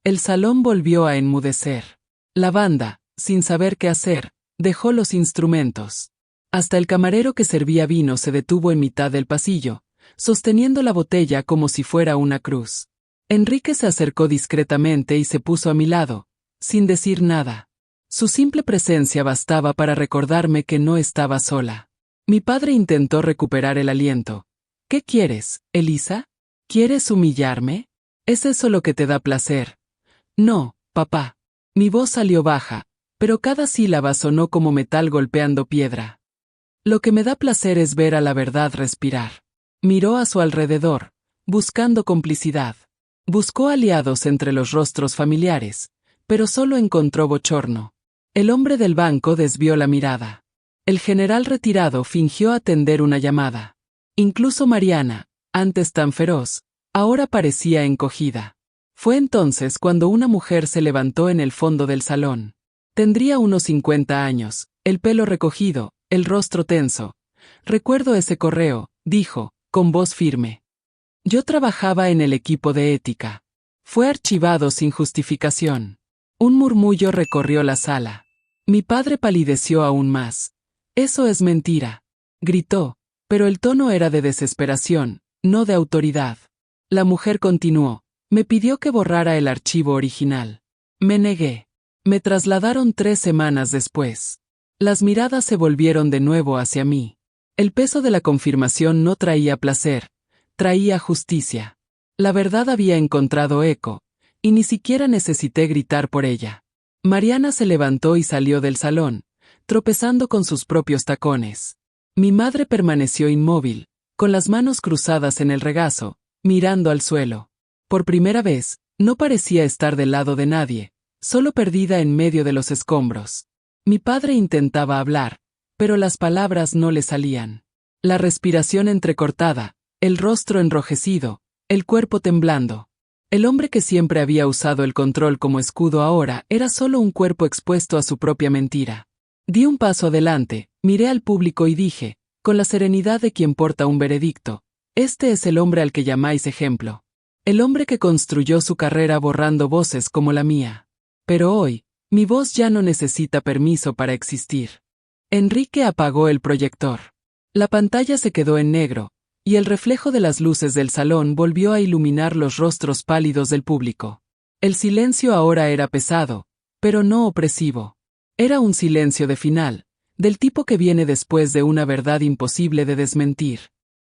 El salón volvió a enmudecer. La banda, sin saber qué hacer, dejó los instrumentos. Hasta el camarero que servía vino se detuvo en mitad del pasillo, sosteniendo la botella como si fuera una cruz. Enrique se acercó discretamente y se puso a mi lado, sin decir nada. Su simple presencia bastaba para recordarme que no estaba sola. Mi padre intentó recuperar el aliento. «¿Qué quieres, Elisa? ¿Quieres humillarme? ¿Es eso lo que te da placer?» «No, papá». Mi voz salió baja, pero cada sílaba sonó como metal golpeando piedra. «Lo que me da placer es ver a la verdad respirar». Miró a su alrededor, buscando complicidad. Buscó aliados entre los rostros familiares, pero solo encontró bochorno. El hombre del banco desvió la mirada. El general retirado fingió atender una llamada. Incluso Mariana, antes tan feroz, ahora parecía encogida. Fue entonces cuando una mujer se levantó en el fondo del salón. Tendría unos 50 años, el pelo recogido, el rostro tenso. «Recuerdo ese correo», dijo, con voz firme. Yo trabajaba en el equipo de ética. Fue archivado sin justificación. Un murmullo recorrió la sala. Mi padre palideció aún más. Eso es mentira, gritó, pero el tono era de desesperación, no de autoridad. La mujer continuó. Me pidió que borrara el archivo original. Me negué. Me trasladaron 3 semanas después. Las miradas se volvieron de nuevo hacia mí. El peso de la confirmación no traía placer, traía justicia. La verdad había encontrado eco, y ni siquiera necesité gritar por ella. Mariana se levantó y salió del salón, tropezando con sus propios tacones. Mi madre permaneció inmóvil, con las manos cruzadas en el regazo, mirando al suelo. Por primera vez, no parecía estar del lado de nadie, solo perdida en medio de los escombros. Mi padre intentaba hablar, pero las palabras no le salían. La respiración entrecortada, el rostro enrojecido, el cuerpo temblando. El hombre que siempre había usado el control como escudo ahora era solo un cuerpo expuesto a su propia mentira. Di un paso adelante, miré al público y dije, con la serenidad de quien porta un veredicto, este es el hombre al que llamáis ejemplo. El hombre que construyó su carrera borrando voces como la mía. Pero hoy, mi voz ya no necesita permiso para existir. Enrique apagó el proyector. La pantalla se quedó en negro, y el reflejo de las luces del salón volvió a iluminar los rostros pálidos del público. El silencio ahora era pesado, pero no opresivo. Era un silencio de final, del tipo que viene después de una verdad imposible de desmentir.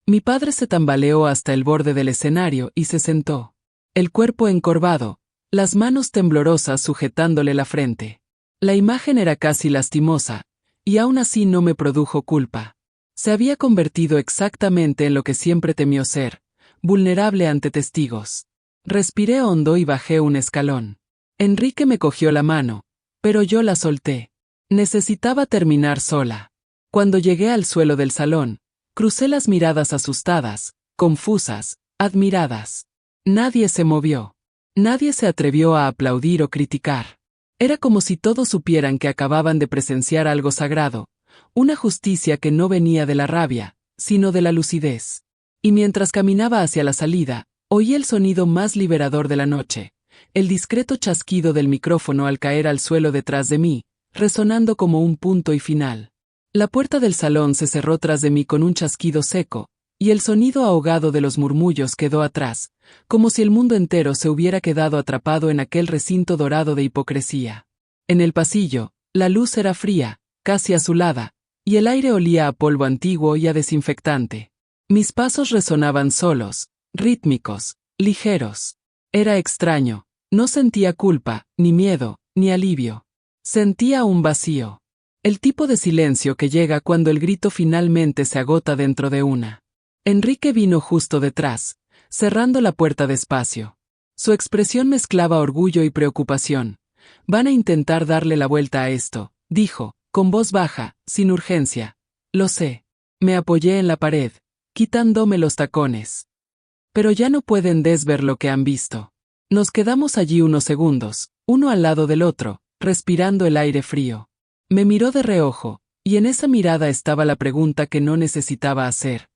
Mi padre se tambaleó hasta el borde del escenario y se sentó. El cuerpo encorvado, las manos temblorosas sujetándole la frente. La imagen era casi lastimosa, y aún así no me produjo culpa. Se había convertido exactamente en lo que siempre temió ser, vulnerable ante testigos. Respiré hondo y bajé un escalón. Enrique me cogió la mano, pero yo la solté. Necesitaba terminar sola. Cuando llegué al suelo del salón, crucé las miradas asustadas, confusas, admiradas. Nadie se movió. Nadie se atrevió a aplaudir o criticar. Era como si todos supieran que acababan de presenciar algo sagrado, una justicia que no venía de la rabia, sino de la lucidez. Y mientras caminaba hacia la salida, oí el sonido más liberador de la noche, el discreto chasquido del micrófono al caer al suelo detrás de mí, resonando como un punto y final. La puerta del salón se cerró tras de mí con un chasquido seco, y el sonido ahogado de los murmullos quedó atrás, como si el mundo entero se hubiera quedado atrapado en aquel recinto dorado de hipocresía. En el pasillo, la luz era fría, casi azulada, y el aire olía a polvo antiguo y a desinfectante. Mis pasos resonaban solos, rítmicos, ligeros. Era extraño, no sentía culpa, ni miedo, ni alivio. Sentía un vacío. El tipo de silencio que llega cuando el grito finalmente se agota dentro de una. Enrique vino justo detrás, cerrando la puerta despacio. Su expresión mezclaba orgullo y preocupación. Van a intentar darle la vuelta a esto, dijo, con voz baja, sin urgencia. Lo sé. Me apoyé en la pared, quitándome los tacones. Pero ya no pueden desver lo que han visto. Nos quedamos allí unos segundos, uno al lado del otro, respirando el aire frío. Me miró de reojo, y en esa mirada estaba la pregunta que no necesitaba hacer.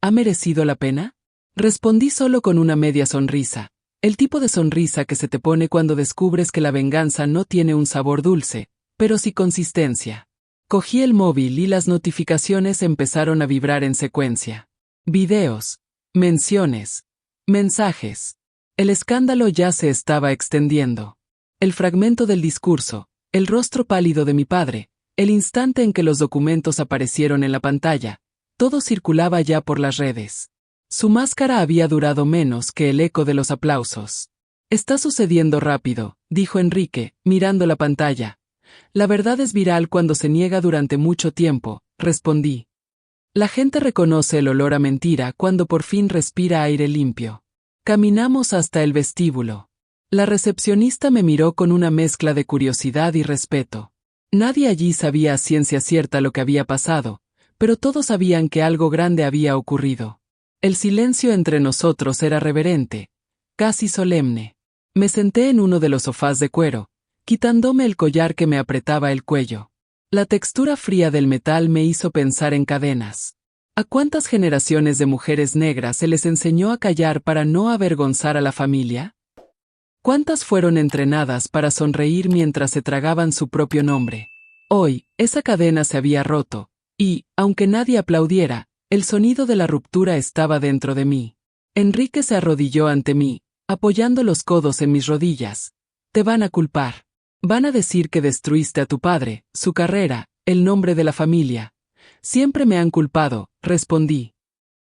¿Ha merecido la pena? Respondí solo con una media sonrisa, el tipo de sonrisa que se te pone cuando descubres que la venganza no tiene un sabor dulce, pero sí consistencia. Cogí el móvil y las notificaciones empezaron a vibrar en secuencia. Videos, menciones, mensajes. El escándalo ya se estaba extendiendo. El fragmento del discurso, el rostro pálido de mi padre, el instante en que los documentos aparecieron en la pantalla, todo circulaba ya por las redes. Su máscara había durado menos que el eco de los aplausos. Está sucediendo rápido, dijo Enrique, mirando la pantalla. La verdad es viral cuando se niega durante mucho tiempo, respondí. La gente reconoce el olor a mentira cuando por fin respira aire limpio. Caminamos hasta el vestíbulo. La recepcionista me miró con una mezcla de curiosidad y respeto. Nadie allí sabía a ciencia cierta lo que había pasado, pero todos sabían que algo grande había ocurrido. El silencio entre nosotros era reverente, casi solemne. Me senté en uno de los sofás de cuero, quitándome el collar que me apretaba el cuello. La textura fría del metal me hizo pensar en cadenas. ¿A cuántas generaciones de mujeres negras se les enseñó a callar para no avergonzar a la familia? ¿Cuántas fueron entrenadas para sonreír mientras se tragaban su propio nombre? Hoy, esa cadena se había roto, y, aunque nadie aplaudiera, el sonido de la ruptura estaba dentro de mí. Enrique se arrodilló ante mí, apoyando los codos en mis rodillas. Te van a culpar. Van a decir que destruiste a tu padre, su carrera, el nombre de la familia. Siempre me han culpado, respondí.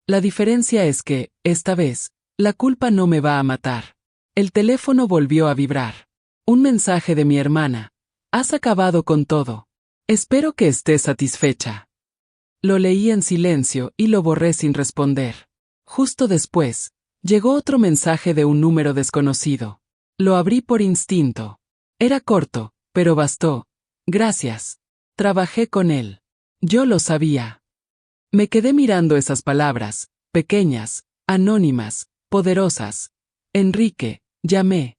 La diferencia es que, esta vez, la culpa no me va a matar. El teléfono volvió a vibrar. Un mensaje de mi hermana. Has acabado con todo. Espero que estés satisfecha. Lo leí en silencio y lo borré sin responder. Justo después, llegó otro mensaje de un número desconocido. Lo abrí por instinto. Era corto, pero bastó. Gracias. Trabajé con él. Yo lo sabía. Me quedé mirando esas palabras, pequeñas, anónimas, poderosas. Enrique, llamé.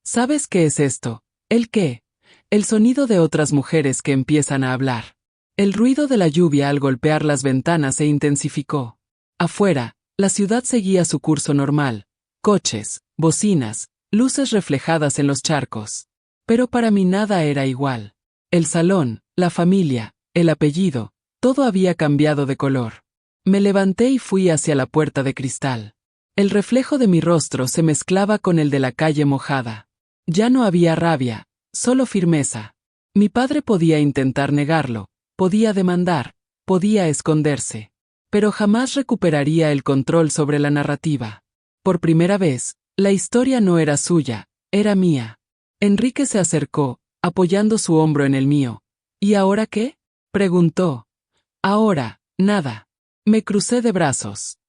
¿Sabes qué es esto? ¿El qué? El sonido de otras mujeres que empiezan a hablar. El ruido de la lluvia al golpear las ventanas se intensificó. Afuera, la ciudad seguía su curso normal. Coches, bocinas, luces reflejadas en los charcos. Pero para mí nada era igual. El salón, la familia, el apellido, todo había cambiado de color. Me levanté y fui hacia la puerta de cristal. El reflejo de mi rostro se mezclaba con el de la calle mojada. Ya no había rabia, solo firmeza. Mi padre podía intentar negarlo, podía demandar, podía esconderse. Pero jamás recuperaría el control sobre la narrativa. Por primera vez, la historia no era suya, era mía. Enrique se acercó, apoyando su hombro en el mío. ¿Y ahora qué? Preguntó. Ahora, nada. Me crucé de brazos.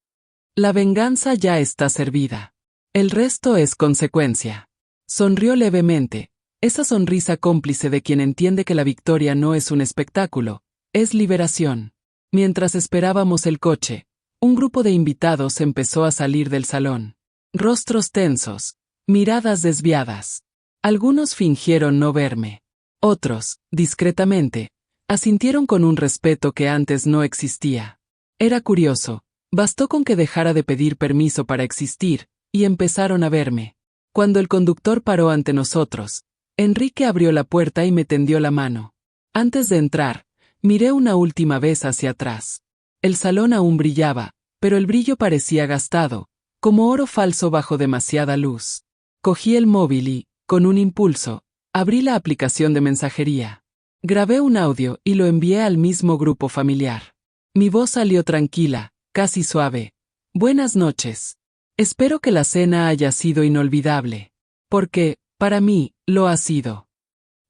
La venganza ya está servida. El resto es consecuencia. Sonrió levemente, esa sonrisa cómplice de quien entiende que la victoria no es un espectáculo, es liberación. Mientras esperábamos el coche, un grupo de invitados empezó a salir del salón. Rostros tensos, miradas desviadas. Algunos fingieron no verme. Otros, discretamente, asintieron con un respeto que antes no existía. Era curioso, bastó con que dejara de pedir permiso para existir, y empezaron a verme. Cuando el conductor paró ante nosotros, Enrique abrió la puerta y me tendió la mano. Antes de entrar, miré una última vez hacia atrás. El salón aún brillaba, pero el brillo parecía gastado, como oro falso bajo demasiada luz. Cogí el móvil y, con un impulso, abrí la aplicación de mensajería. Grabé un audio y lo envié al mismo grupo familiar. Mi voz salió tranquila, casi suave. Buenas noches. Espero que la cena haya sido inolvidable. Porque, para mí, lo ha sido.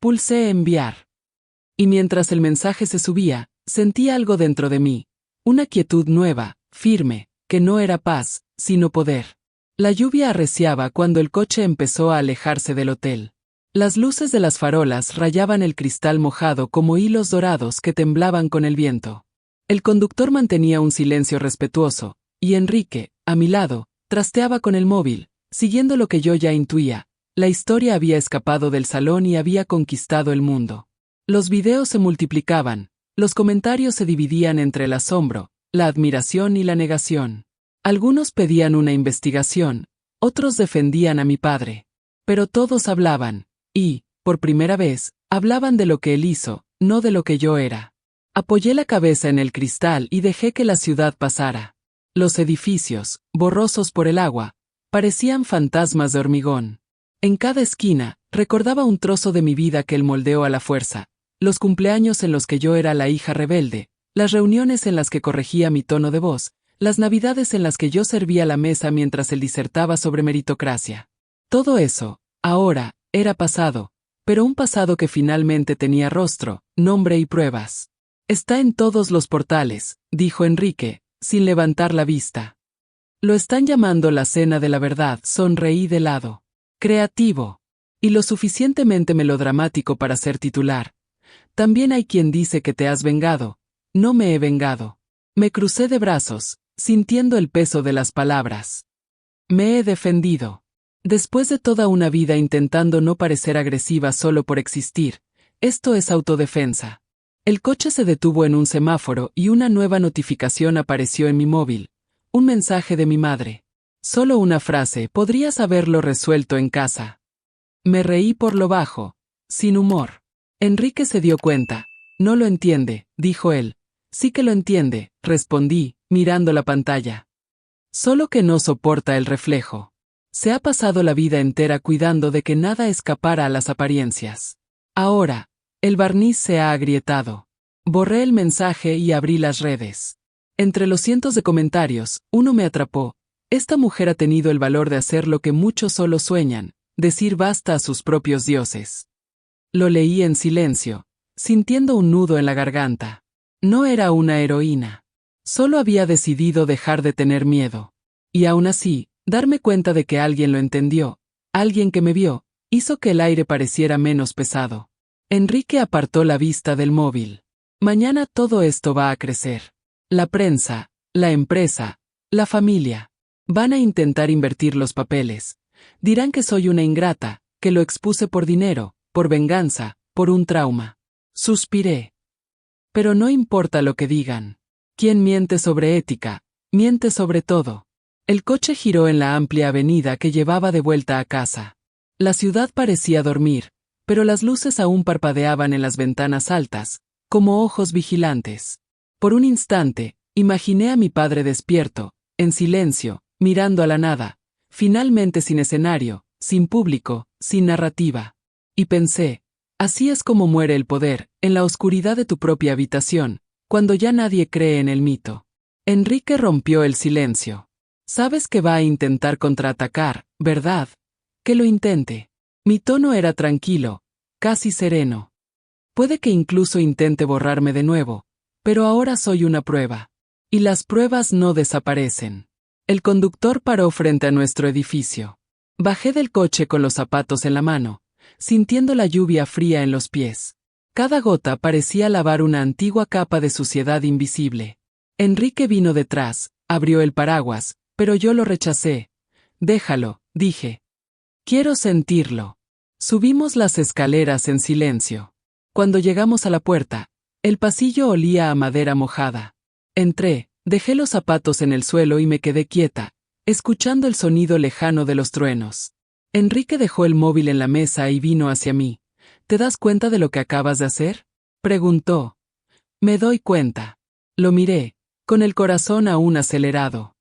Pulsé enviar. Y mientras el mensaje se subía, sentí algo dentro de mí. Una quietud nueva, firme, que no era paz, sino poder. La lluvia arreciaba cuando el coche empezó a alejarse del hotel. Las luces de las farolas rayaban el cristal mojado como hilos dorados que temblaban con el viento. El conductor mantenía un silencio respetuoso, y Enrique, a mi lado, trasteaba con el móvil, siguiendo lo que yo ya intuía. La historia había escapado del salón y había conquistado el mundo. Los videos se multiplicaban, los comentarios se dividían entre el asombro, la admiración y la negación. Algunos pedían una investigación, otros defendían a mi padre. Pero todos hablaban, y, por primera vez, hablaban de lo que él hizo, no de lo que yo era. Apoyé la cabeza en el cristal y dejé que la ciudad pasara. Los edificios, borrosos por el agua, parecían fantasmas de hormigón. En cada esquina, recordaba un trozo de mi vida que él moldeó a la fuerza. Los cumpleaños en los que yo era la hija rebelde, las reuniones en las que corregía mi tono de voz, las navidades en las que yo servía la mesa mientras él disertaba sobre meritocracia. Todo eso, ahora, era pasado, pero un pasado que finalmente tenía rostro, nombre y pruebas. Está en todos los portales, dijo Enrique, sin levantar la vista. Lo están llamando la cena de la verdad, sonreí de lado. Creativo. Y lo suficientemente melodramático para ser titular. También hay quien dice que te has vengado. No me he vengado. Me crucé de brazos, sintiendo el peso de las palabras. Me he defendido. Después de toda una vida intentando no parecer agresiva solo por existir, esto es autodefensa. El coche se detuvo en un semáforo y una nueva notificación apareció en mi móvil. Un mensaje de mi madre. Solo una frase, podrías haberlo resuelto en casa. Me reí por lo bajo, sin humor. Enrique se dio cuenta. No lo entiende, dijo él. Sí que lo entiende, respondí, mirando la pantalla. Solo que no soporta el reflejo. Se ha pasado la vida entera cuidando de que nada escapara a las apariencias. Ahora, el barniz se ha agrietado. Borré el mensaje y abrí las redes. Entre los cientos de comentarios, uno me atrapó. Esta mujer ha tenido el valor de hacer lo que muchos solo sueñan, decir basta a sus propios dioses. Lo leí en silencio, sintiendo un nudo en la garganta. No era una heroína. Solo había decidido dejar de tener miedo. Y aún así, darme cuenta de que alguien lo entendió, alguien que me vio, hizo que el aire pareciera menos pesado. Enrique apartó la vista del móvil. Mañana todo esto va a crecer. La prensa, la empresa, la familia. Van a intentar invertir los papeles. Dirán que soy una ingrata, que lo expuse por dinero, por venganza, por un trauma. Suspiré. Pero no importa lo que digan. Quien miente sobre ética, miente sobre todo. El coche giró en la amplia avenida que llevaba de vuelta a casa. La ciudad parecía dormir, pero las luces aún parpadeaban en las ventanas altas, como ojos vigilantes. Por un instante, imaginé a mi padre despierto, en silencio, mirando a la nada, finalmente sin escenario, sin público, sin narrativa. Y pensé, así es como muere el poder, en la oscuridad de tu propia habitación, cuando ya nadie cree en el mito. Enrique rompió el silencio. Sabes que va a intentar contraatacar, ¿verdad? Que lo intente. Mi tono era tranquilo, casi sereno. Puede que incluso intente borrarme de nuevo, pero ahora soy una prueba. Y las pruebas no desaparecen. El conductor paró frente a nuestro edificio. Bajé del coche con los zapatos en la mano, sintiendo la lluvia fría en los pies. Cada gota parecía lavar una antigua capa de suciedad invisible. Enrique vino detrás, abrió el paraguas, pero yo lo rechacé. Déjalo, dije. Quiero sentirlo. Subimos las escaleras en silencio. Cuando llegamos a la puerta, el pasillo olía a madera mojada. Entré, dejé los zapatos en el suelo y me quedé quieta, escuchando el sonido lejano de los truenos. Enrique dejó el móvil en la mesa y vino hacia mí. ¿Te das cuenta de lo que acabas de hacer?, preguntó. Me doy cuenta. Lo miré, con el corazón aún acelerado.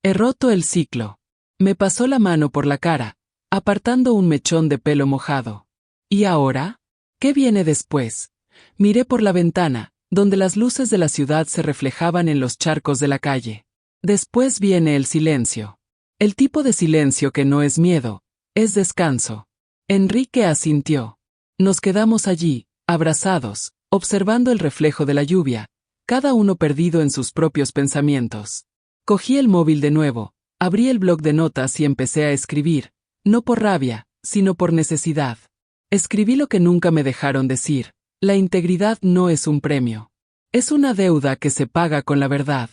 He roto el ciclo. Me pasó la mano por la cara, apartando un mechón de pelo mojado. ¿Y ahora? ¿Qué viene después? Miré por la ventana, donde las luces de la ciudad se reflejaban en los charcos de la calle. Después viene el silencio. El tipo de silencio que no es miedo, es descanso. Enrique asintió. Nos quedamos allí, abrazados, observando el reflejo de la lluvia, cada uno perdido en sus propios pensamientos. Cogí el móvil de nuevo, abrí el bloc de notas y empecé a escribir, no por rabia, sino por necesidad. Escribí lo que nunca me dejaron decir: la integridad no es un premio. Es una deuda que se paga con la verdad.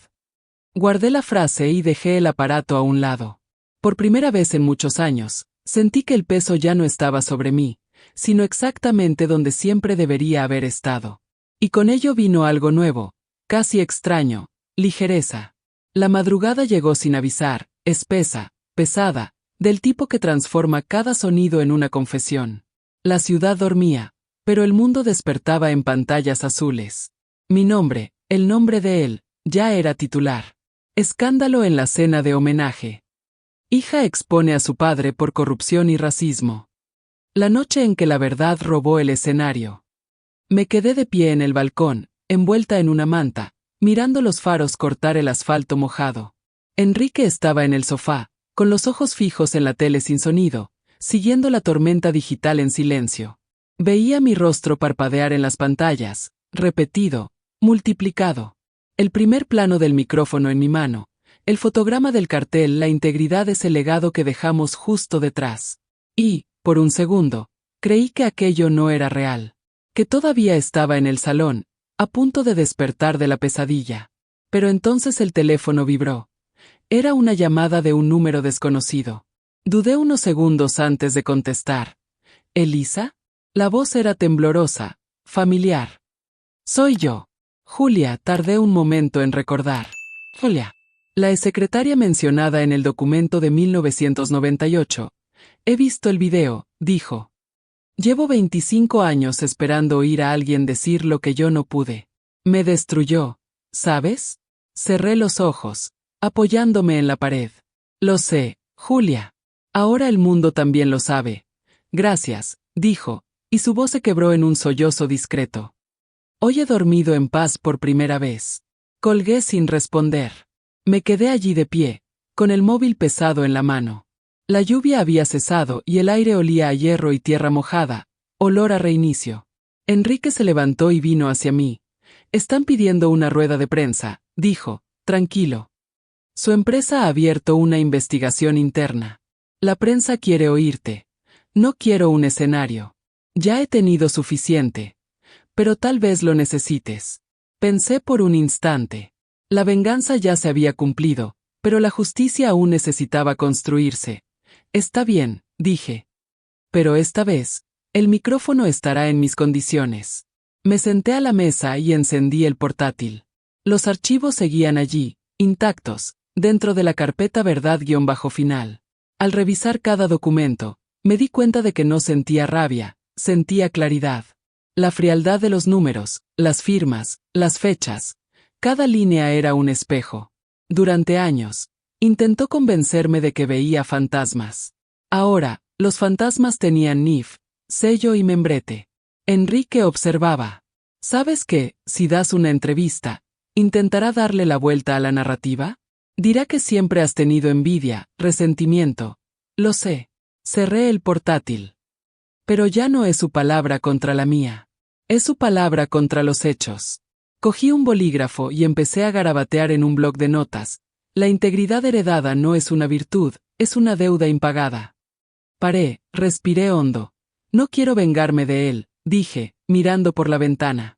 Guardé la frase y dejé el aparato a un lado. Por primera vez en muchos años, sentí que el peso ya no estaba sobre mí, sino exactamente donde siempre debería haber estado. Y con ello vino algo nuevo, casi extraño: ligereza. La madrugada llegó sin avisar, espesa, pesada, del tipo que transforma cada sonido en una confesión. La ciudad dormía, pero el mundo despertaba en pantallas azules. Mi nombre, el nombre de él, ya era titular. Escándalo en la cena de homenaje. Hija expone a su padre por corrupción y racismo. La noche en que la verdad robó el escenario. Me quedé de pie en el balcón, envuelta en una manta, mirando los faros cortar el asfalto mojado. Enrique estaba en el sofá, con los ojos fijos en la tele sin sonido, siguiendo la tormenta digital en silencio. Veía mi rostro parpadear en las pantallas, repetido, multiplicado. El primer plano del micrófono en mi mano, el fotograma del cartel: la integridad es el legado que dejamos justo detrás. Y, por un segundo, creí que aquello no era real, que todavía estaba en el salón, a punto de despertar de la pesadilla. Pero entonces el teléfono vibró. Era una llamada de un número desconocido. Dudé unos segundos antes de contestar. ¿Elisa? La voz era temblorosa, familiar. Soy yo. Julia, tardé un momento en recordar. Julia. La exsecretaria mencionada en el documento de 1998. He visto el video, dijo. Llevo 25 años esperando oír a alguien decir lo que yo no pude. Me destruyó, ¿sabes? Cerré los ojos, apoyándome en la pared. Lo sé, Julia. Ahora el mundo también lo sabe. Gracias, dijo, y su voz se quebró en un sollozo discreto. Hoy he dormido en paz por primera vez. Colgué sin responder. Me quedé allí de pie, con el móvil pesado en la mano. La lluvia había cesado y el aire olía a hierro y tierra mojada, olor a reinicio. Enrique se levantó y vino hacia mí. Están pidiendo una rueda de prensa, dijo, tranquilo. Su empresa ha abierto una investigación interna. La prensa quiere oírte. No quiero un escenario. Ya he tenido suficiente. Pero tal vez lo necesites. Pensé por un instante. La venganza ya se había cumplido, pero la justicia aún necesitaba construirse. Está bien, dije. Pero esta vez, el micrófono estará en mis condiciones. Me senté a la mesa y encendí el portátil. Los archivos seguían allí, intactos, dentro de la carpeta verdad-final. Al revisar cada documento, me di cuenta de que no sentía rabia, sentía claridad. La frialdad de los números, las firmas, las fechas. Cada línea era un espejo. Durante años, intentó convencerme de que veía fantasmas. Ahora, los fantasmas tenían NIF, sello y membrete. Enrique observaba. ¿Sabes qué? Si das una entrevista, ¿intentará darle la vuelta a la narrativa? Dirá que siempre has tenido envidia, resentimiento. Lo sé. Cerré el portátil. Pero ya no es su palabra contra la mía. Es su palabra contra los hechos. Cogí un bolígrafo y empecé a garabatear en un bloc de notas. La integridad heredada no es una virtud, es una deuda impagada. Paré, respiré hondo. No quiero vengarme de él, dije, mirando por la ventana.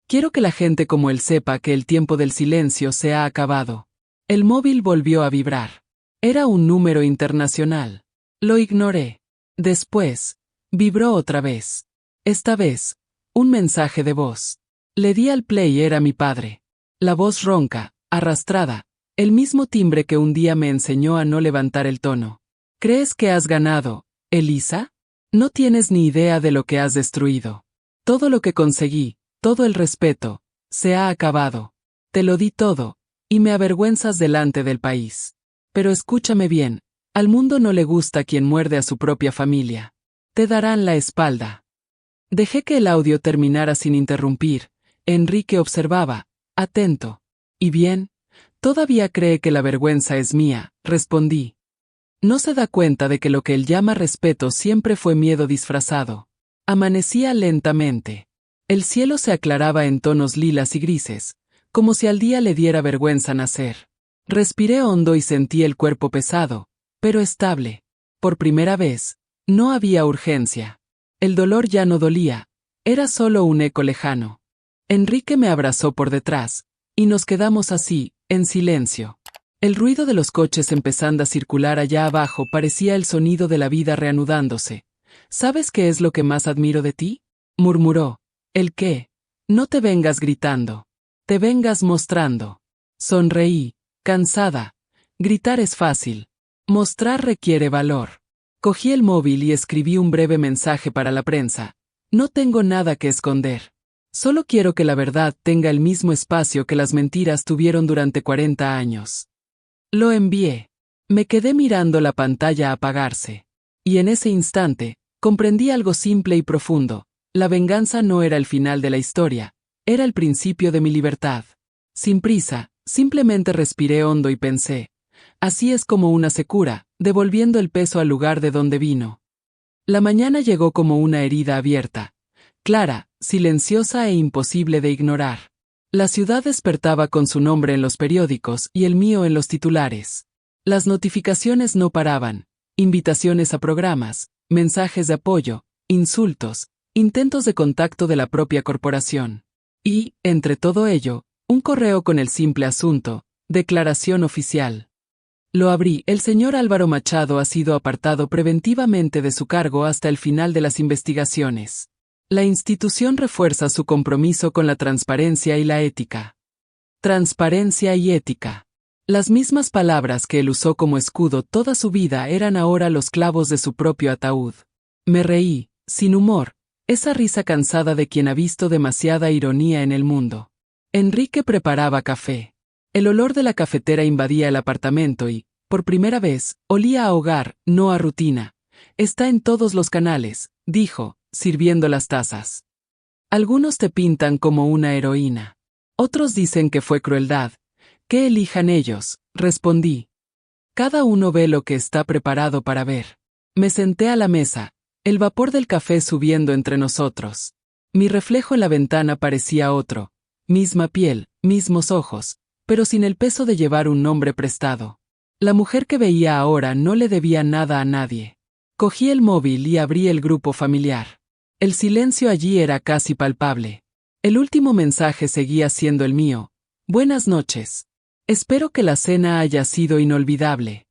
Quiero que la gente como él sepa que el tiempo del silencio se ha acabado. El móvil volvió a vibrar. Era un número internacional. Lo ignoré. Después, vibró otra vez. Esta vez, un mensaje de voz. Le di al play, era mi padre. La voz ronca, arrastrada, el mismo timbre que un día me enseñó a no levantar el tono. ¿Crees que has ganado, Elisa? No tienes ni idea de lo que has destruido. Todo lo que conseguí, todo el respeto, se ha acabado. Te lo di todo, y me avergüenzas delante del país. Pero escúchame bien, al mundo no le gusta quien muerde a su propia familia. Te darán la espalda. Dejé que el audio terminara sin interrumpir. Enrique observaba, atento. ¿Y bien? Todavía cree que la vergüenza es mía, respondí. No se da cuenta de que lo que él llama respeto siempre fue miedo disfrazado. Amanecía lentamente. El cielo se aclaraba en tonos lilas y grises, como si al día le diera vergüenza nacer. Respiré hondo y sentí el cuerpo pesado, pero estable. Por primera vez, no había urgencia. El dolor ya no dolía, era solo un eco lejano. Enrique me abrazó por detrás, y nos quedamos así, en silencio. El ruido de los coches empezando a circular allá abajo parecía el sonido de la vida reanudándose. ¿Sabes qué es lo que más admiro de ti? Murmuró. ¿El qué? No te vengas gritando. Te vengas mostrando. Sonreí, cansada. Gritar es fácil. Mostrar requiere valor. Cogí el móvil y escribí un breve mensaje para la prensa. No tengo nada que esconder. Solo quiero que la verdad tenga el mismo espacio que las mentiras tuvieron durante 40 años. Lo envié. Me quedé mirando la pantalla apagarse. Y en ese instante, comprendí algo simple y profundo. La venganza no era el final de la historia, era el principio de mi libertad. Sin prisa, simplemente respiré hondo y pensé. Así es como una se cura, devolviendo el peso al lugar de donde vino. La mañana llegó como una herida abierta. Clara, silenciosa e imposible de ignorar. La ciudad despertaba con su nombre en los periódicos y el mío en los titulares. Las notificaciones no paraban, invitaciones a programas, mensajes de apoyo, insultos, intentos de contacto de la propia corporación. Y, entre todo ello, un correo con el simple asunto, declaración oficial. Lo abrí. El señor Álvaro Machado ha sido apartado preventivamente de su cargo hasta el final de las investigaciones. La institución refuerza su compromiso con la transparencia y la ética. Transparencia y ética. Las mismas palabras que él usó como escudo toda su vida eran ahora los clavos de su propio ataúd. Me reí, sin humor, esa risa cansada de quien ha visto demasiada ironía en el mundo. Enrique preparaba café. El olor de la cafetera invadía el apartamento y, por primera vez, olía a hogar, no a rutina. Está en todos los canales, dijo, sirviendo las tazas. Algunos te pintan como una heroína. Otros dicen que fue crueldad. Que elijan ellos, respondí. Cada uno ve lo que está preparado para ver. Me senté a la mesa, el vapor del café subiendo entre nosotros. Mi reflejo en la ventana parecía otro, misma piel, mismos ojos, pero sin el peso de llevar un nombre prestado. La mujer que veía ahora no le debía nada a nadie. Cogí el móvil y abrí el grupo familiar. El silencio allí era casi palpable. El último mensaje seguía siendo el mío. Buenas noches. Espero que la cena haya sido inolvidable.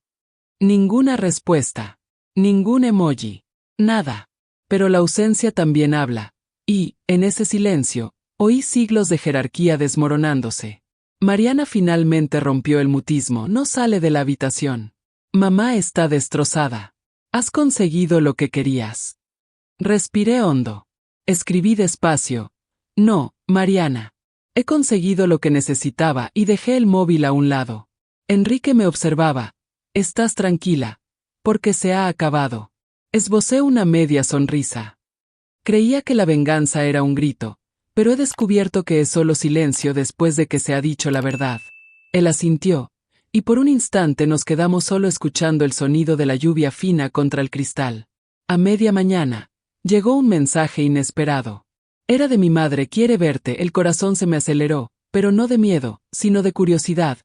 Ninguna respuesta. Ningún emoji. Nada. Pero la ausencia también habla. Y, en ese silencio, oí siglos de jerarquía desmoronándose. Mariana finalmente rompió el mutismo. No sale de la habitación. Mamá está destrozada. Has conseguido lo que querías. Respiré hondo. Escribí despacio. No, Mariana. He conseguido lo que necesitaba y dejé el móvil a un lado. Enrique me observaba. Estás tranquila. Porque se ha acabado. Esbocé una media sonrisa. Creía que la venganza era un grito, pero he descubierto que es solo silencio después de que se ha dicho la verdad. Él asintió, y por un instante nos quedamos solo escuchando el sonido de la lluvia fina contra el cristal. A media mañana, llegó un mensaje inesperado. Era de mi madre, quiere verte. El corazón se me aceleró, pero no de miedo, sino de curiosidad.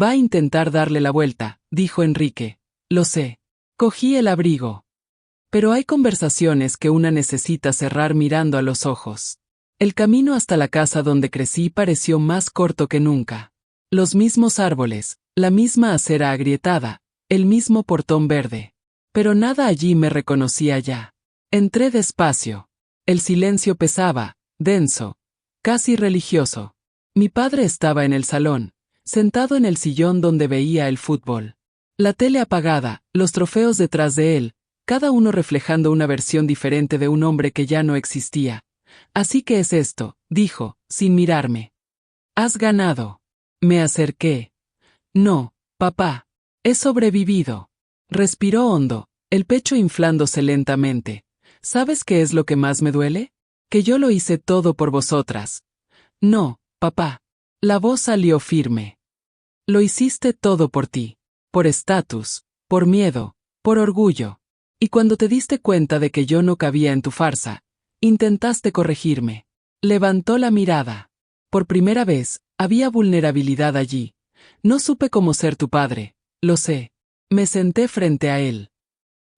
Va a intentar darle la vuelta, dijo Enrique. Lo sé. Cogí el abrigo. Pero hay conversaciones que una necesita cerrar mirando a los ojos. El camino hasta la casa donde crecí pareció más corto que nunca. Los mismos árboles, la misma acera agrietada, el mismo portón verde. Pero nada allí me reconocía ya. Entré despacio. El silencio pesaba, denso, casi religioso. Mi padre estaba en el salón, sentado en el sillón donde veía el fútbol. La tele apagada, los trofeos detrás de él, cada uno reflejando una versión diferente de un hombre que ya no existía. Así que es esto, dijo, sin mirarme. Has ganado. Me acerqué. No, papá. He sobrevivido. Respiró hondo, el pecho inflándose lentamente. ¿Sabes qué es lo que más me duele? Que yo lo hice todo por vosotras. No, papá. La voz salió firme. Lo hiciste todo por ti. Por estatus, por miedo, por orgullo. Y cuando te diste cuenta de que yo no cabía en tu farsa, intentaste corregirme. Levantó la mirada. Por primera vez, había vulnerabilidad allí. No supe cómo ser tu padre, lo sé. Me senté frente a él.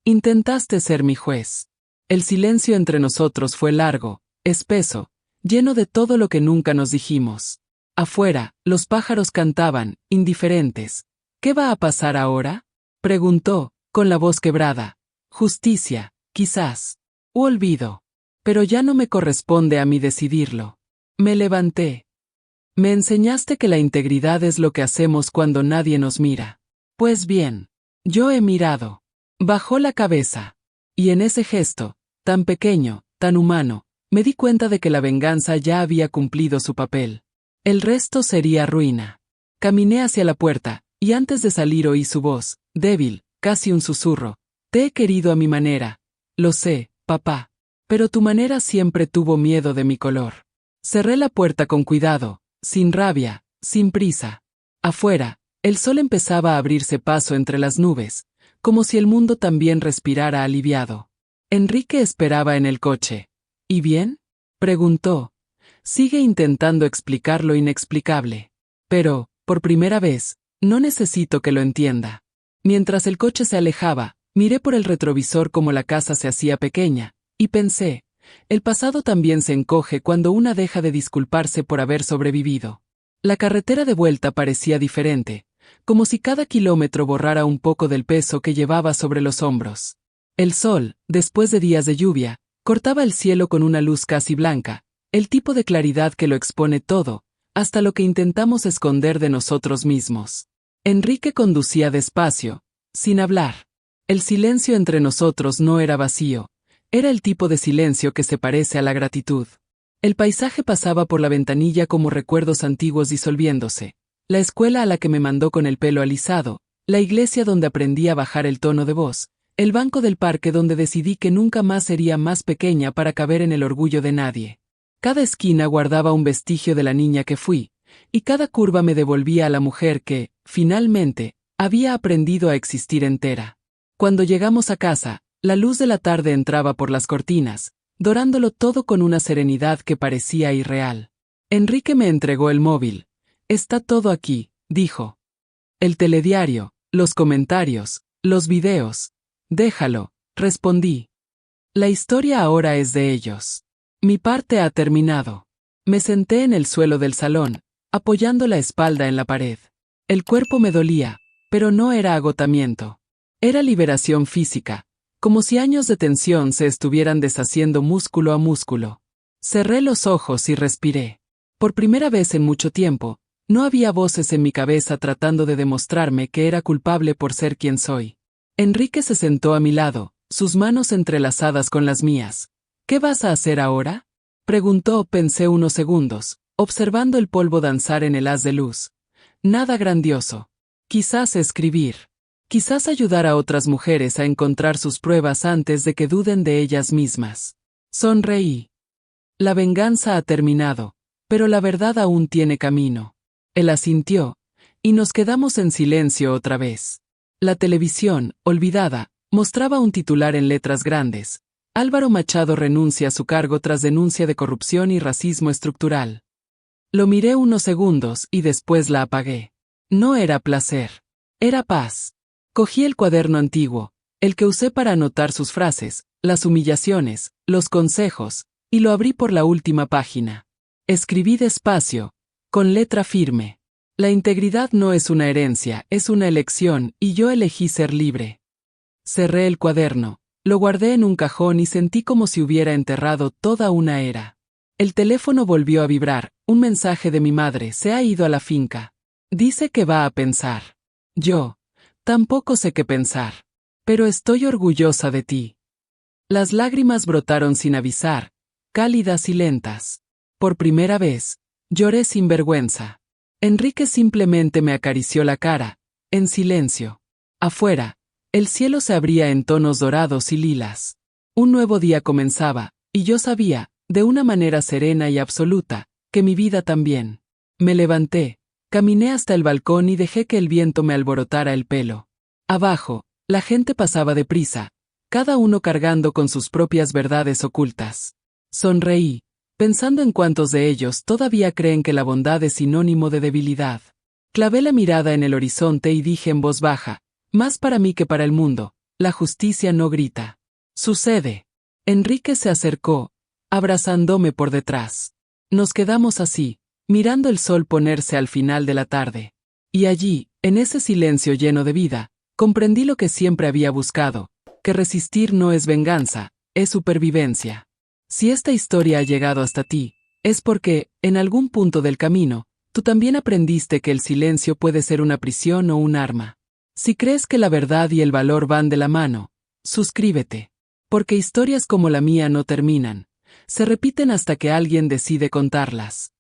Intentaste ser mi juez. El silencio entre nosotros fue largo, espeso, lleno de todo lo que nunca nos dijimos. Afuera, los pájaros cantaban, indiferentes. ¿Qué va a pasar ahora? Preguntó, con la voz quebrada. Justicia, quizás. U olvido. Pero ya no me corresponde a mí decidirlo. Me levanté. Me enseñaste que la integridad es lo que hacemos cuando nadie nos mira. Pues bien, yo he mirado. Bajó la cabeza. Y en ese gesto, tan pequeño, tan humano, me di cuenta de que la venganza ya había cumplido su papel. El resto sería ruina. Caminé hacia la puerta, y antes de salir oí su voz, débil, casi un susurro. Te he querido a mi manera. Lo sé, papá. Pero tu manera siempre tuvo miedo de mi color. Cerré la puerta con cuidado, sin rabia, sin prisa. Afuera, el sol empezaba a abrirse paso entre las nubes, como si el mundo también respirara aliviado. Enrique esperaba en el coche. ¿Y bien? Preguntó. Sigue intentando explicar lo inexplicable. Pero, por primera vez, no necesito que lo entienda. Mientras el coche se alejaba, miré por el retrovisor como la casa se hacía pequeña, y pensé, el pasado también se encoge cuando una deja de disculparse por haber sobrevivido. La carretera de vuelta parecía diferente, como si cada kilómetro borrara un poco del peso que llevaba sobre los hombros. El sol, después de días de lluvia, Cortaba el cielo con una luz casi blanca, el tipo de claridad que lo expone todo, hasta lo que intentamos esconder de nosotros mismos. Enrique conducía despacio, sin hablar. El silencio entre nosotros no era vacío, era el tipo de silencio que se parece a la gratitud. El paisaje pasaba por la ventanilla como recuerdos antiguos disolviéndose, la escuela a la que me mandó con el pelo alisado, la iglesia donde aprendí a bajar el tono de voz, el banco del parque donde decidí que nunca más sería más pequeña para caber en el orgullo de nadie. Cada esquina guardaba un vestigio de la niña que fui, y cada curva me devolvía a la mujer que, finalmente, había aprendido a existir entera. Cuando llegamos a casa, la luz de la tarde entraba por las cortinas, dorándolo todo con una serenidad que parecía irreal. Enrique me entregó el móvil. Está todo aquí, dijo. El telediario, los comentarios, los videos. Déjalo, respondí. La historia ahora es de ellos. Mi parte ha terminado. Me senté en el suelo del salón, apoyando la espalda en la pared. El cuerpo me dolía, pero no era agotamiento. Era liberación física, como si años de tensión se estuvieran deshaciendo músculo a músculo. Cerré los ojos y respiré. Por primera vez en mucho tiempo, no había voces en mi cabeza tratando de demostrarme que era culpable por ser quien soy. Enrique se sentó a mi lado, sus manos entrelazadas con las mías. ¿Qué vas a hacer ahora? Preguntó. Pensé unos segundos, observando el polvo danzar en el haz de luz. Nada grandioso. Quizás escribir. Quizás ayudar a otras mujeres a encontrar sus pruebas antes de que duden de ellas mismas. Sonreí. La venganza ha terminado, pero la verdad aún tiene camino. Él asintió, y nos quedamos en silencio otra vez. La televisión, olvidada, mostraba un titular en letras grandes. Álvaro Machado renuncia a su cargo tras denuncia de corrupción y racismo estructural. Lo miré unos segundos y después la apagué. No era placer. Era paz. Cogí el cuaderno antiguo, el que usé para anotar sus frases, las humillaciones, los consejos, y lo abrí por la última página. Escribí despacio, con letra firme. La integridad no es una herencia, es una elección, y yo elegí ser libre. Cerré el cuaderno, lo guardé en un cajón y sentí como si hubiera enterrado toda una era. El teléfono volvió a vibrar, un mensaje de mi madre: se ha ido a la finca. Dice que va a pensar. Yo, tampoco sé qué pensar. Pero estoy orgullosa de ti. Las lágrimas brotaron sin avisar, cálidas y lentas. Por primera vez, lloré sin vergüenza. Enrique simplemente me acarició la cara, en silencio. Afuera, el cielo se abría en tonos dorados y lilas. Un nuevo día comenzaba, y yo sabía, de una manera serena y absoluta, que mi vida también. Me levanté, caminé hasta el balcón y dejé que el viento me alborotara el pelo. Abajo, la gente pasaba deprisa, cada uno cargando con sus propias verdades ocultas. Sonreí, pensando en cuántos de ellos todavía creen que la bondad es sinónimo de debilidad. Clavé la mirada en el horizonte y dije en voz baja: más para mí que para el mundo, la justicia no grita. Sucede. Enrique se acercó, abrazándome por detrás. Nos quedamos así, mirando el sol ponerse al final de la tarde. Y allí, en ese silencio lleno de vida, comprendí lo que siempre había buscado, que resistir no es venganza, es supervivencia. Si esta historia ha llegado hasta ti, es porque, en algún punto del camino, tú también aprendiste que el silencio puede ser una prisión o un arma. Si crees que la verdad y el valor van de la mano, suscríbete. Porque historias como la mía no terminan, se repiten hasta que alguien decide contarlas.